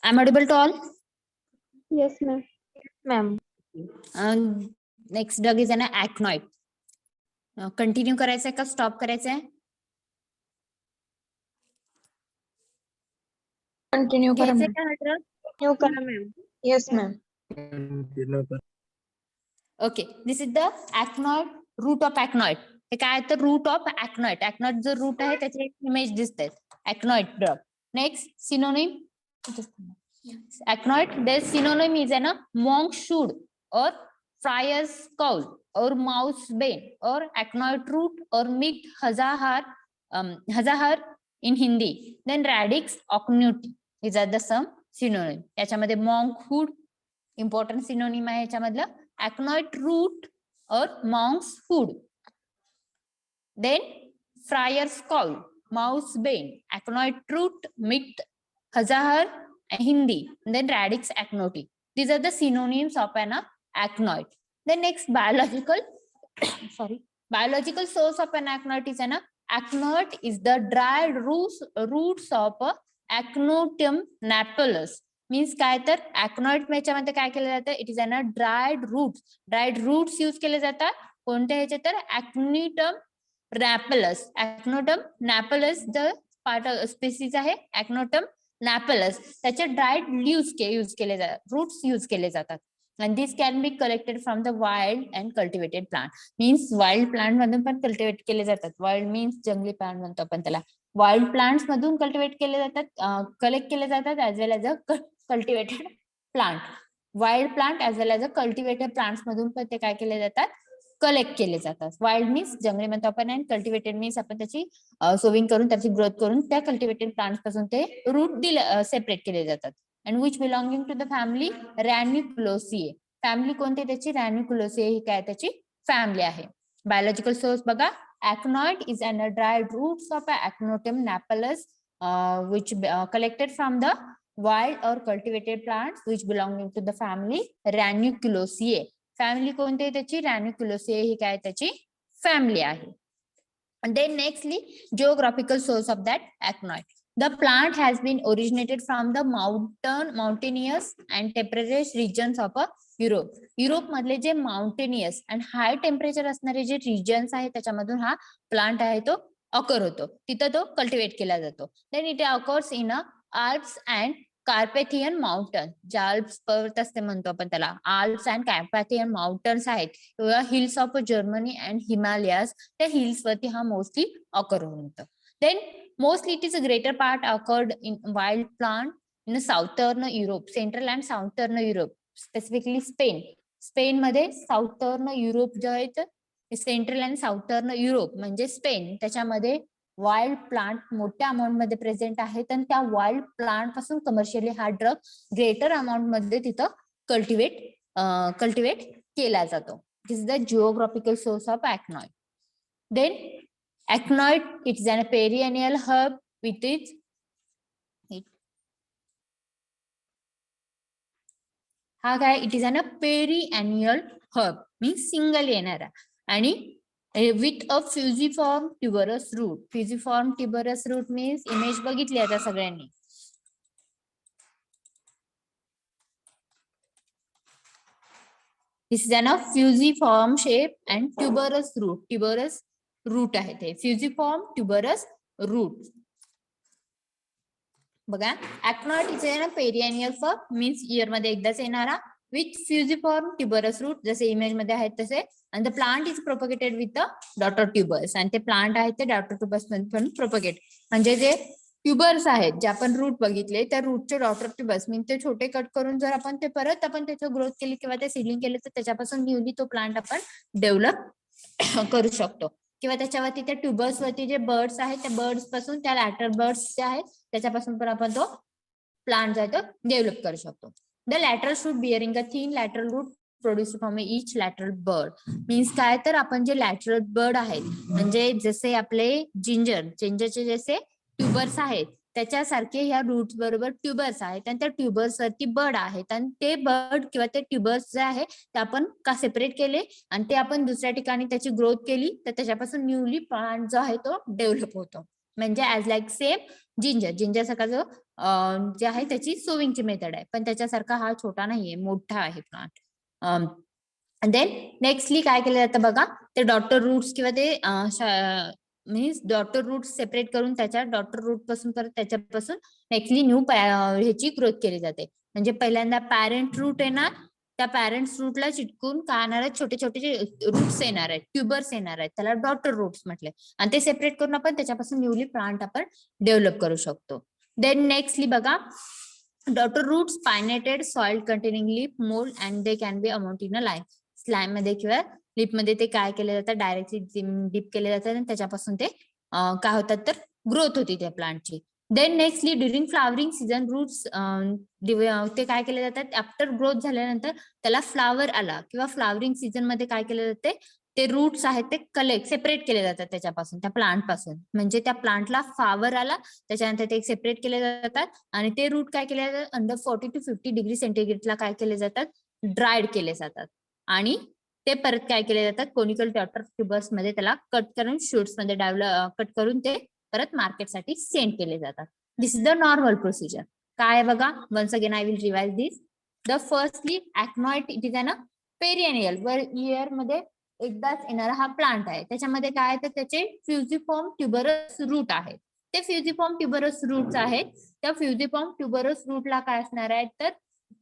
I'm audible to all. Yes, ma'am. Ma'am. Next drug is an acnoid. Continue करायचंय का stop करायचंय? Continue करा घ्यायचंय ma'am. का हा drug? Continue करा ma'am. Yes, ma'am. Okay, this is the acnoid, root of acnoid. हे काय तर root of acnoid. Acnoid जो root आहे त्याचे एक इमेज दिसते. Acnoid drug. Next synonym. Acnoid, their synonym is an monk should or friar's caul or mouse bane or acnoid root or mixed hazahar in Hindi. Then radix ocnuti. These are the some synonym. याच्यामध्ये monkhood important synonym आहे याच्यामधलं acnoid root or monk's hood. Then friar's caul, mouse bane, acnoid root, mixed hazahar, Hindi. Then radix acnoti. These are the synonyms of an acnoid. The next biological biological source of an acnoid is an acnoid is the dried roots of Acnotum napellus. Means काय तर acnoid याच्यामध्ये काय केलं जातं, it is an dried roots use केले जातात कोणत्या ह्याच्यात तर Acnotum napellus the part species आहे Acnotum napellus. त्याचे ड्राईड लीव्स यूज केले जातात, रूट्स यूज केले जातात. And this can be collected from the wild and cultivated plant. Means wild plant मधून पण कल्टिवेट केले जातात. Wild means जंगली प्लांट म्हणतो आपण त्याला. Wild plants मधून कल्टिवेट केले जातात, कलेक्ट केले जातात as well as a cultivated plant. Wild plant as well as a cultivated plants मधून पण ते काय केले जातात, कलेक्ट केले जातात. वाइल्ड मीन्स जंगली म्हणतो आपण आणि कल्टिवेटेड मीन्स आपण त्याची सोविंग करून त्याची ग्रोथ करून त्या कल्टिवेटेड प्लांट्स पासून ते रूट सेपरेट केले जातात. And which belonging to the family Ranunculaceae. Family कोणती त्याची Ranunculaceae ही काय त्याची फॅमिली आहे. बायोलॉजिकल सोर्स बघा, acnoid is an dried roots of Acnotum napellus which collected from the wild or cultivated plants which belonging to the family Ranunculaceae. Family कोणती आहे त्याची Ranunculaceae ही काय त्याची फॅमिली आहे. And then nextly geographical source of that acnoid. The plant has been originated from the mountainous and temperate regions of Europe. Europe मधले जे mountainous and high temperature असणारे जे रिजन्स आहेत त्याच्यामधून हा प्लांट आहे तो अकर होतो, तिथं तो कल्टिवेट केला जातो. Then it occurs in Alps and Carpathian mountain. जे आल्प्स पर्वत असते म्हणतो आपण त्याला, आल्प्स अँड कार्पेथियन माउंटन्स आहेत किंवा hills of Germany and Himalayas, त्या हिल्स वरती हा मोस्टली अकर होतो. Then mostly it is a greater part occurred in wild plant in southern Europe, central and southern Europe, specifically Spain. Spain मध्ये southern Europe जे आहेत, central and southern Europe म्हणजे स्पेन, त्याच्यामध्ये wild plant मोठ्या amount मध्ये present आहेत आणि त्या वाईल्ड प्लांट पासून कमर्शियली हा ड्रग ग्रेटर अमाऊंट मध्ये तिथं कल्टिवेट केला जातो. This is the geographical source of acnoid. Then acnoid, it is a perennial herb with its हा काय, it is an perennial herb means single येणारा आणि with a fusiform tuberous root. Fusiform tuberous root means image बघितली आता सगळ्यांनी. This is an fusiform shape and tuberous root आहे ते fusiform tuberous root. बघा, acnoid is a perennial herb means year मध्ये एकदाच येणारा विथ फ्युजिफॉर्म ट्युबरस रूट, जसे इमेज मध्ये आहेत तसे. आणि the plant is propagated with the daughter tubers. आणि ते प्लांट आहेत ते डॉटर ट्युबर्स पण प्रोपगेट, म्हणजे जे ट्युबर्स आहेत जे आपण रूट बघितले त्या रूटचे डॉटर ट्युबर्स मीन्स ते छोटे कट करून जर आपण ते परत आपण त्याची ग्रोथ केली किंवा ते सीडलिंग केले तर त्याच्यापासून न्यूली तो प्लांट आपण डेव्हलप करू शकतो. किंवा त्याच्यावरती त्या ट्युबर्स वरती जे बर्ड्स आहेत त्या बर्ड्स पासून, त्या लॅटर बर्ड्स जे आहेत त्याच्यापासून पण आपण तो प्लांट जो आहे तो डेव्हलप करू शकतो. The lateral shoot bearing a thin lateral root produce from each lateral bud. Means काय तर आपण जे लॅटरल बर्ड आहेत म्हणजे जसे आपले जिंजरचे जसे ट्युबर्स आहेत त्याच्यासारखे ह्या रूट्स बरोबर ट्युबर्स आहेत आणि त्या ट्युबर्स वरती बर्ड आहेत आणि ते बर्ड किंवा ते ट्युबर्स जे आहे ते आपण का सेपरेट केले आणि ते आपण दुसऱ्या ठिकाणी त्याची ग्रोथ केली तर त्याच्यापासून न्यूली प्लांट जो आहे तो डेव्हलप होतो. म्हणजे ऍज लाईक सेम जिंजर सारखा जो जे आहे त्याची सोविंगची मेथड आहे, पण त्याच्यासारखा हा छोटा नाहीये, मोठा आहे प्लांट. देन नेक्स्टली काय केलं जातं बघा, ते डॉटर रूट्स किंवा ते मीन्स डॉटर रूट सेपरेट करून त्याच्या डॉटर रूट पासून परत त्याच्यापासून नेक्स्टली न्यू ह्याची ग्रोथ केली जाते. म्हणजे पहिल्यांदा पॅरेंट रूट येणार, त्या पॅरेंट्स रूटला चिटकून काय येणार आहेत, छोटे छोटे रूट्स येणार आहेत, ट्युबर्स येणार आहेत, त्याला डॉटर रूट्स म्हटले. आणि ते सेपरेट करून आपण त्याच्यापासून न्यूली प्लांट आपण डेव्हलप करू शकतो. देन नेक्स्टली बघा, daughter roots pinnated soil containing leaf mould and they can be amount in a line. Slime मध्ये किंवा लिप मध्ये ते काय केले जातात, डायरेक्टली डिप केले जातात आणि त्याच्यापासून ते काय होतात तर ग्रोथ होती त्या प्लांटची. Then nextly during flowering season roots ते काय केले जातात, आफ्टर ग्रोथ झाल्यानंतर त्याला फ्लावर आला किंवा फ्लावरिंग सीझन मध्ये काय केले जाते, ते रूट्स आहेत ते कलेक्ट सेपरेट केले जातात त्याच्यापासून, त्या प्लांट पासून. म्हणजे त्या प्लांटला फ्लावर आला त्याच्यानंतर ते सेपरेट केले जातात आणि ते रूट काय केले जातात अंडर 40 to 50 डिग्री सेंटीग्रेडला काय केले जातात, ड्रायड केले जातात आणि ते परत काय केले जातात, कोनिकल ट्युबर्स मध्ये त्याला कट करून शूट्स मध्ये कट करून ते परत मार्केटसाठी सेंड केले जातात. This is the normal procedure. काय बघा, once again I will revise this. The firstly aconite, it is an perennial, per year मध्ये एकदाच येणारा हा प्लांट आहे. त्याच्यामध्ये काय आहे तर त्याचे फ्युजिफॉर्म ट्युबरस रूट आहे. ते फ्युजिफॉर्म ट्युबरस रूट्स आहेत. त्या फ्युजिफॉर्म ट्युबरस रूटला काय असणार आहे तर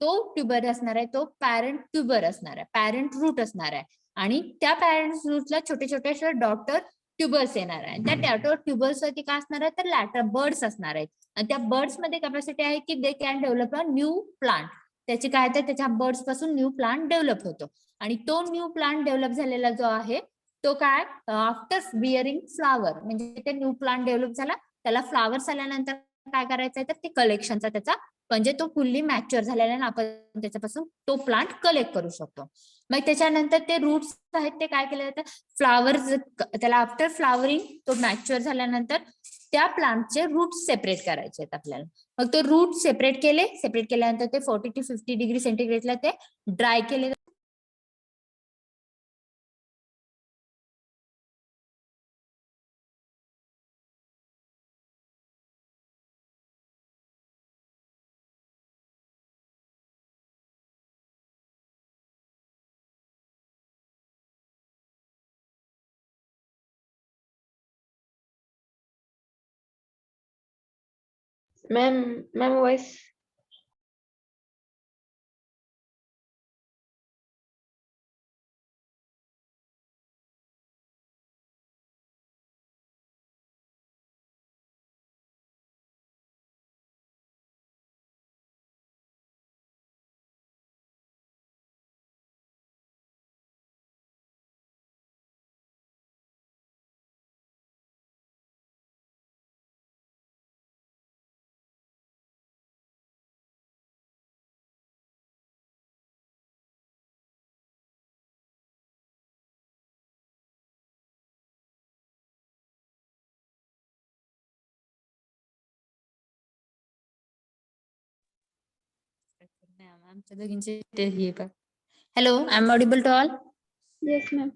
तो ट्युबर असणार आहे, तो पॅरेंट ट्युबर असणार आहे, पॅरेंट रूट असणार आहे आणि त्या पॅरेंट रूटला छोटे छोटे डॉटर ट्युबर्स येणार आहे. त्या डॉटर ट्युबर्स वरती काय असणार आहे तर लॅटर बर्ड्स असणार आहेत आणि त्या बर्ड्स मध्ये कॅपॅसिटी आहे की they can develop a new plant. त्याची काय तर त्याच्या बर्ड्स पासून न्यू प्लांट डेव्हलप होतो आणि तो न्यू प्लांट डेव्हलप झालेला जो आहे तो काय आफ्टर बिअरिंग फ्लावर, म्हणजे ते न्यू प्लांट डेव्हलप झाला, त्याला फ्लावर्स आल्यानंतर काय करायचं आहे तर ते कलेक्शनचा त्याचा, म्हणजे तो फुल्ली मॅच्युअर झालेला आपण त्याच्यापासून तो प्लांट कलेक्ट करू शकतो. मग त्याच्यानंतर ते रूट्स आहेत ते काय केले जातात, फ्लावर त्याला आफ्टर फ्लावरिंग तो मॅच्युअर झाल्यानंतर त्या प्लांटचे रूट सेपरेट करायचे आहेत आपल्याला. मग ते रूट सेपरेट केल्यानंतर ते 40 to 50 डिग्री सेंटीग्रेडला ते ड्राय केले. Ma'am, voice. आमच्या दोघींचे हे पण. Hello, I am audible to all? Yes, ma'am.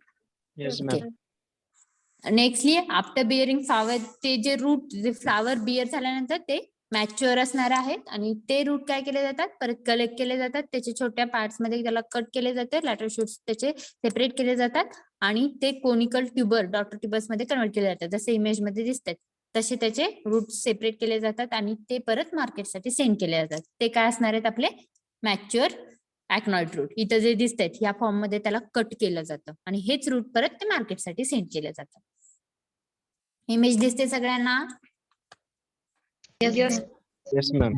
Yes, Okay. ma'am. Nextly after bearing flower, ते जे रूट जे फ्लावर बिअर झाल्यानंतर ते मॅच्युअर असणार आहेत आणि ते रूट काय केले जातात परत कलेक्ट केले जातात, त्याचे छोट्या पार्ट्स मध्ये त्याला कट केले जाते, लॅटर शूट्स त्याचे सेपरेट केले जातात आणि ते कोनिकल ट्युबर डॉटर ट्युबर्स मध्ये कन्वर्ट केले जातात. जसे इमेज मध्ये दिसतात तसे त्याचे रूट सेपरेट केले जातात आणि ते परत मार्केटसाठी सेंड केले जातात. ते काय असणार आहेत आपले मॅच्युअर ऍक्नॉइड रूट. इथं जे दिसत आहेत या फॉर्म मध्ये त्याला कट केलं जातं आणि हेच रूट परत ते मार्केटसाठी सेंड केले जातात. इमेज दिसते सगळ्यांना? Yes. Yes, ma'am.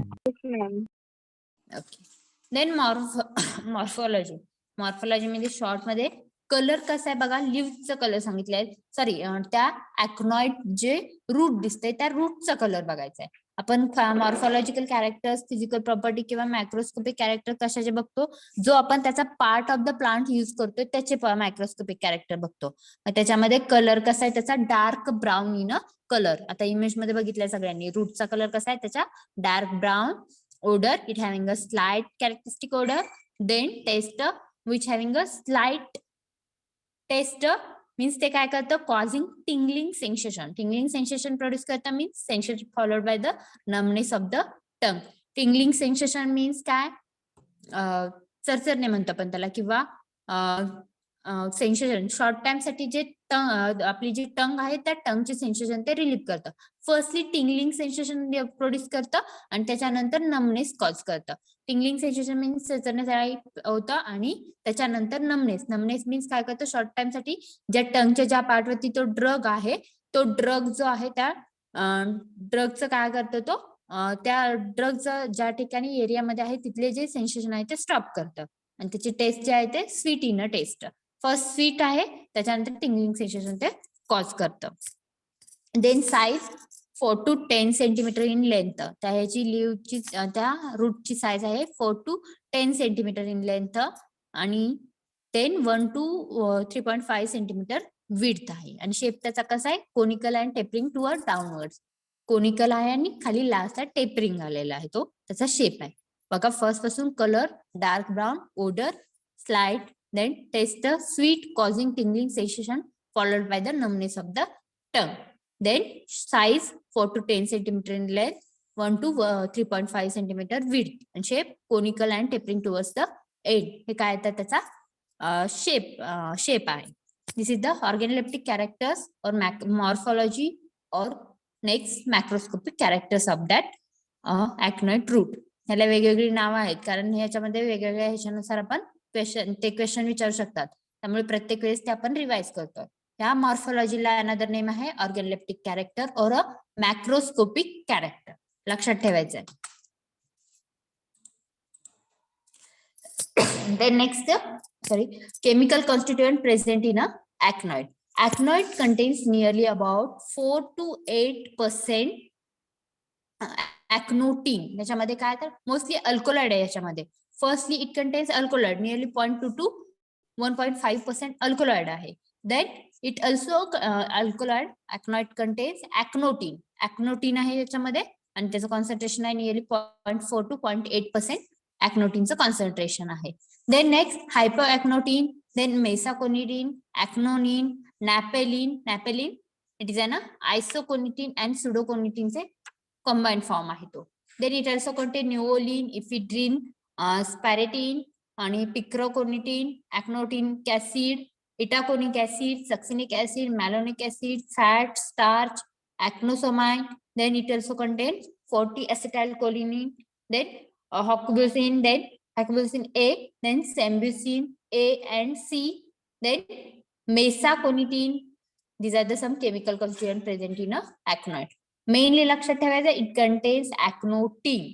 Okay. Then morphology. Morphology मध्ये शॉर्ट मध्ये कलर कसा आहे बघा, लिव्हचा कलर सांगितलाय, सॉरी त्या ऍक्नॉइड जे रूट दिसतंय त्या रूटचा कलर बघायचा आहे. आपण मॉर्फॉलॉजिकल कॅरेक्टर्स, फिजिकल प्रॉपर्टी किंवा मायक्रोस्कोपिक कॅरेक्टर कशाचे बघतो, जो आपण त्याचा part of the plant use करतोय त्याचे मायक्रोस्कोपिक कॅरेक्टर बघतो. त्याच्यामध्ये कलर कसा आहे त्याचा डार्क ब्राऊन इन कलर. आता इमेज मध्ये बघितलंय सगळ्यांनी, रूटचा कलर कसा आहे त्याचा dark brown. Odor, it having a slight characteristic odor. Then taster, which having a slight taster means ते काय करतं causing tingling sensation. Tingling sensation produce करतं means sensation followed by the numbness of the tongue. Tingling sensation means काय चरचरणे म्हणतो आपण त्याला किंवा sensation short time साठी जे आपली जी टंग आहे त्या टंगचे सेन्सेशन ते रिलीफ करतं. फर्स्टली टिंगलिंग सेन्सेशन प्रोड्यूस करतं आणि त्याच्यानंतर नमनेस कॉज करतं. टिंगलिंग सेन्सेशन मीन्स चरचरण्यासाठी होतं आणि त्याच्यानंतर नमनेस मीन्स काय करतं शॉर्ट टाइम साठी ज्या टंगच्या ज्या पार्टवरती तो ड्रग आहे तो ड्रग जो आहे त्या ड्रगचं काय करतो तो त्या ड्रगचं ज्या ठिकाणी एरियामध्ये आहे तिथले जे सेन्सेशन आहे ते स्टॉप करतं आणि त्याची टेस्ट जे आहे ते sweet in taste. First sweet आहे, त्याच्यानंतर टिंगलिंग सेन्सेशन ते कॉज करतं. Then size 4 to 10 centimetre in length. त्या ह्याची लीव्हची त्या रूटची साईज आहे 4 to 10 सेंटीमीटर इन लेंथ आणि देन 1 to 3.5 सेंटीमीटर विड्थ आहे. आणि शेप त्याचा कसा आहे, conical and tapering toward downward. Conical आहे आणि खाली लास्टला टेपरिंग आलेला आहे, तो त्याचा शेप आहे. बघा फर्स्ट पासून colour dark brown, odour slight, then taste the sweet causing tingling sensation followed by the numbness of the tongue. Then size 4 to 10 centimeter in length, 1 to 3.5 centimeter width, and shape conical and tapering towards the end. हे काय येतात त्याचा shape आहे. This is the organoleptic characters or morphology or next macroscopic characters of that acnoid root. ह्याला वेगवेगळी नावं आहेत, कारण ह्याच्यामध्ये वेगवेगळ्या ह्याच्यानुसार आपण क्वेश्चन विचारू शकतात, त्यामुळे प्रत्येक वेळेस ते आपण रिवाइज करतो. या मॉर्फोलॉजीला अनदर नेम आहे ऑर्गॅनोलेप्टिक कॅरेक्टर और अ मॅक्रोस्कोपिक कॅरेक्टर. लक्षात ठेवायचं आहे. Then next, chemical constituent present in a acnoid. Acnoid contains nearly about 4 to 8% acnotine. याच्यामध्ये काय तर मोस्टली अल्कोलॉइड आहे याच्यामध्ये. Firstly it contains alkaloid nearly 0.2 to 1.5% alkaloid आहे. Then it also alkaloid acnoid contains acnotine. Acnotine आहे याच्यामध्ये आणि त्याचं कॉन्सन्ट्रेशन आहे नियरली 0.4 to 0.8% acnotineचं कॉन्सन्ट्रेशन आहे. Then next hypoacnotine, then mesaconidine, acnonine, napelin. It is an isoconitine and pseudoconitine चे combined form आहे तो. Then it also contains neoline, ephedrine, sparatin आणि picroconitine, acnotinic acid, itaconic acid, succinic acid, malonic acid, fat, starch, acnosomine. Then it also contains 40 acetylcholine, then hocbuzin, then hocbuzin A, then sambucin A and C, then mesaconitine. These are the some chemical constituents present in a acnoid. Mainly लक्षात ठेवायचं, it contains acnotine.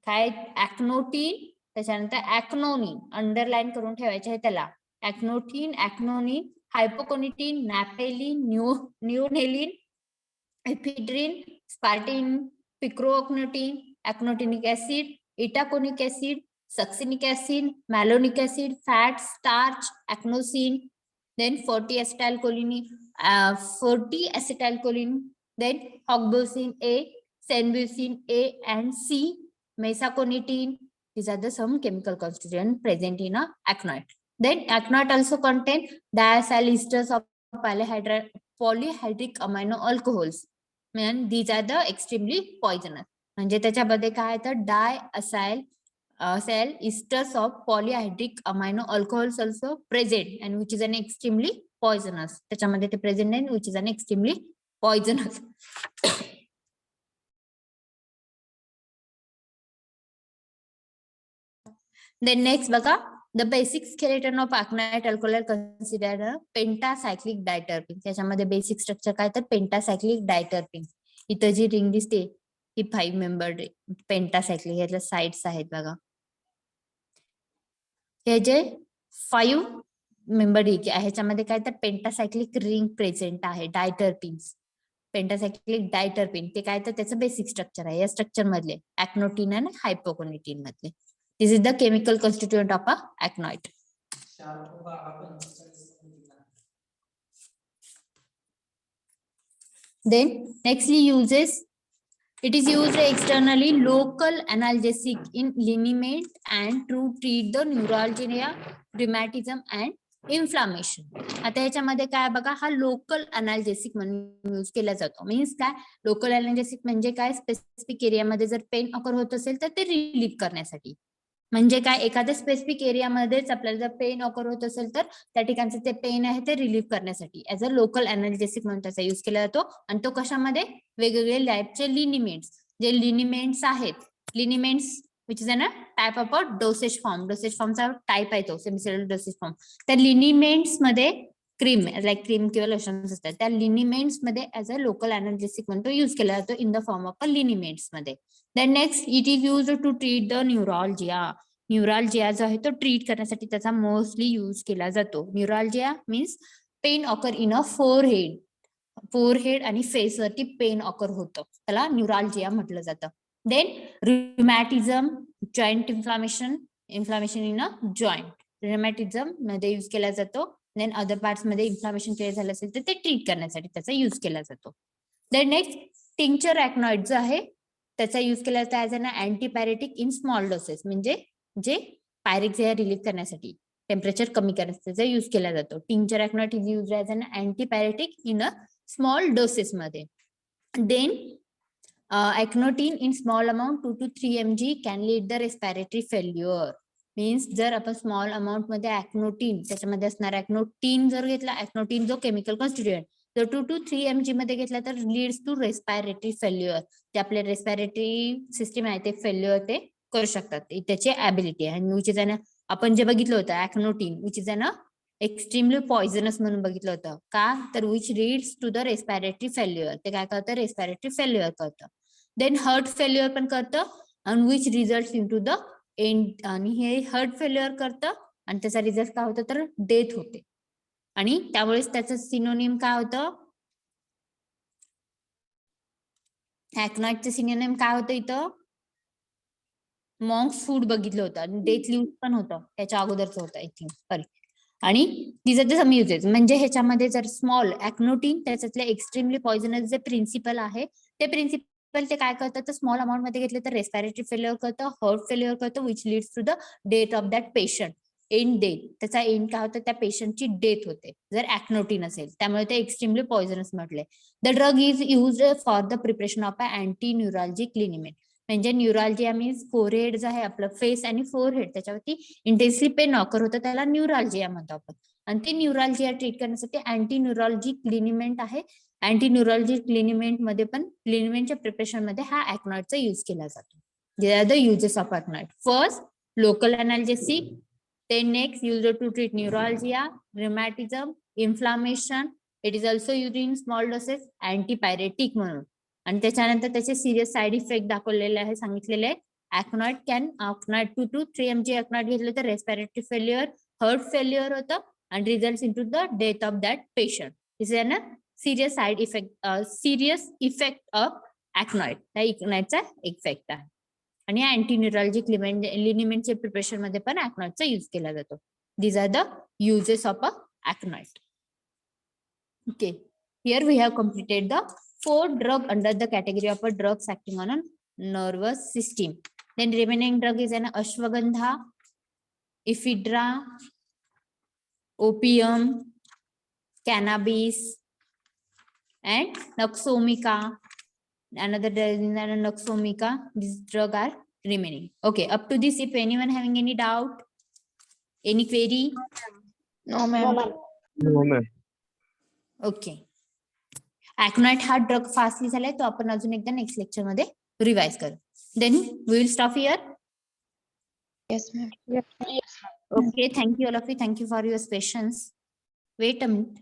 काय acnotine, त्याच्यानंतर acnonine underline करून ठेवायचे आहे त्याला. Acnotine, acnonine, hypoconitine, napelin, neonylin, ephedrine, sparatin, picroconitine, acnotinic acid, itaconic acid, succinic acid, malonic acid, fat, starch, acnosine, then 40 acetylcholine, then hocbuzin A, sambucin A and C, mesaconitine. These are the some chemical constituents present in a acnoid. Then acnoid also contain diacyl esters of polyhydric amino alcohols. And these are the extremely poisonous. म्हणजे त्याच्यामध्ये काय तर diacyl esters of polyhydric amino alcohols also present and which is an extremely poisonous. त्याच्यामध्ये ते present आहे which is an extremely poisonous. Then next बघा, the basic skeleton of acnoid alcohol considered a pentacyclic diterpene. त्याच्यामध्ये basic structure काय तर पेंटासायक्लिक डायटर्पिन. इथं जी ring दिसते ही 5 membered पेंटासायक्लिक, याच्या साइड्स आहेत बघा. हे जे 5 मेंबर्ड ह्याच्यामध्ये काय तर पेंटासायक्लिक रिंग प्रेझेंट आहे. डायटर्पिन्स, पेंटासायक्लिक डायटर्पिन ते काय तर त्याचं बेसिक स्ट्रक्चर आहे. या स्ट्रक्चर मधले ऍक्नोटिन आणि हायपोकोनिटिन मधले. This is the chemical constituent of a acnoid. Then nextly uses, it is used externally local analgesic in liniment and to treat the neuralgia, rheumatism and inflammation. आता ह्याच्यामध्ये काय बघा, हा लोकल अनाल्जेसिक म्हणून यूज केला जातो. मीन्स काय, लोकल अनाल्जेसिक म्हणजे काय, स्पेसिफिक एरियामध्ये जर पेन अकर होत असेल तर ते रिलीफ करण्यासाठी. म्हणजे काय, एखाद्या स्पेसिफिक एरियामध्येच आपल्याला जर पेन ऑकर होत असेल तर त्या ठिकाणचं ते पेन आहे ते रिलीफ करण्यासाठी ऍज अ लोकल अनाल्जेसिक म्हणून त्याचा युज केला जातो. आणि तो कशामध्ये, वेगवेगळे टाईपचे लिनिमेंट्स, जे लिनिमेंट्स आहेत, liniments which is a type of a dosage form. Dosage फॉर्मचा टाइप आहे तो सेमिसोलिड डोसेज फॉर्म. त्या लिनिमेंट्स मध्ये क्रीम, लाईक क्रीम किंवा लोशन्स असतात, त्या लिनिमेंट्स मध्ये ऍज अ लोकल अनाल्जेसिक म्हणून तो युज केला जातो in the form of a liniments मध्ये. Then next, it is used to treat the neuralgia. Neuralgia जो आहे तो ट्रीट करण्यासाठी त्याचा मोस्टली यूज केला जातो. Neuralgia means pain occur in a forehead आणि फेसवरती पेन ऑकर होतं, त्याला न्यूरालजिया म्हटलं जातं. Then rheumatism, joint inflammation in a joint, rheumatism मध्ये यूज केला जातो. देन अदर पार्ट्स मध्ये इन्फ्लामेशन क्रिएट झालं असेल तर ते ट्रीट करण्यासाठी त्याचा यूज केला जातो. देन नेक्स्ट टिंक्चर ॲक्नॉइड जो आहे त्याचा यूज केला जातो as an antipyretic in small doses, म्हणजे जे पायरेक्सिया रिलीफ करण्यासाठी, टेम्परेचर कमी करण्यासाठी यूज केला जातो. Tincture aconite is use as an antipyretic in a small doses मध्ये. Then aconitine in small amount 2 to 3 mg can lead the respiratory failure. Means जर आपण स्मॉल अमाउंट मध्ये ॲक्नोटिन, त्याच्यामध्ये असणार ॲक्नोटिन जर घेतला, ॲक्नोटिन जो केमिकल कॉन्स्टिट्युएंट जर 2 to 3 mg मध्ये घेतला तर लीड्स टू रेस्पिरेटरी फेल्युअर. ते आपले रेस्पिरेटरी सिस्टीम आहे ते फेल्युअर ते करू शकतात, त्याची ॲबिलिटी आहे. विच इज अन, आपण जे बघितलं होतं aconitine which is an extremely poisonous म्हणून बघितलं होतं. का तर which leads to the respiratory failure, ते काय करतं, रेस्पिरेटरी फेल्युअर करतं. देन हार्ट फेल्युअर पण करतं आणि which result in to the end, आणि हे हार्ट फेल्युअर करतं आणि त्याचा रिझल्ट काय होतं तर डेथ होते. आणि त्यामुळेच त्याचं सिनोनिम काय होतं, ॲक्नॉइडचं सिनोनिम काय होतं इथं, मॉन्क्स फूड बघितलं होतं आणि डेथ लिव्ह पण होतं, त्याच्या अगोदरचं होतं आय थिंक, सॉरी. आणि तिचं ते सम युजेस म्हणजे ह्याच्यामध्ये जर स्मॉल ॲक्नोटिन त्याच्यातले एक्स्ट्रीमली पॉइझनस जे प्रिन्सिपल आहे ते प्रिन्सिपल ते काय करतं तर स्मॉल अमाउंट मध्ये घेतलं तर रेस्पिरेटरी फेल्युअर करतं, हार्ट फेल्युअर करतं, which leads to the death of that patient. And death, त्याचा एंड काय होतं, त्या पेशंटची डेथ होते जर ॲक्नोटिन असेल, त्यामुळे ते एक्स्ट्रीमली पॉइझनस म्हटले. The drug is used for the preparation of a anti neuralgic liniment. म्हणजे न्यूरालजिया मीन्स फोरहेड जे आहे आपलं फेस आणि फोरहेड त्याच्यावरती इंटेन्सली पेन ऑकर होतं, त्याला न्यूरालजिया म्हणतो आपण. आणि ते न्यूरालजिया ट्रीट करण्यासाठी अँटी न्यूरालजिक लिनिमेंट आहे. अँटी न्यूरालजिक लिनिमेंट मध्ये पण लिनिमेंटच्या प्रिपरेशन मध्ये हा ॲक्नॉइडचा यूज केला जातो. They are the uses of aconite. First local analgesic, then next used to treat neuralgia, rheumatism, inflammation. It is also used in small doses, antipyretic म्हणून. आणि त्याच्यानंतर त्याचे सिरियस साइड इफेक्ट दाखवलेले आहे, सांगितलेले आहे. ॲक्नॉइड 2 to 3 mg ॲक्नॉइड घेतलं तर रेस्पिरेटरी फेल्युअर, हार्ट फेल्युअर होतं आणि result in to the death of that patient. This is a serious side effect, serious effect of aconite, त्या ॲक्नॉइडचा इफेक्ट आहे. आणि अँटी न्यूरालजिक लिनिमेंटच्या प्रिपरेशन मध्ये पण ॲक्नॉइडचा यूज केला जातो. These are the uses of a aconite. Okay, here we have completed the 4 drug under the category of a drugs acting on a nervous system. Then remaining drug is an ashwagandha, ephedra, opium, cannabis, and naxomica. Another drug is naxomica. These drugs are remaining. Okay, up to this, if anyone having any doubt, any query? No, ma'am. No, ma'am. Okay, aconite हा drug fastly झालाय, तो आपण अजून एकदा next lecture मध्ये revise करू. Then we will stop here. Yes, ma'am. Okay, thank you all of you. Thank you for your patience. Wait a minute.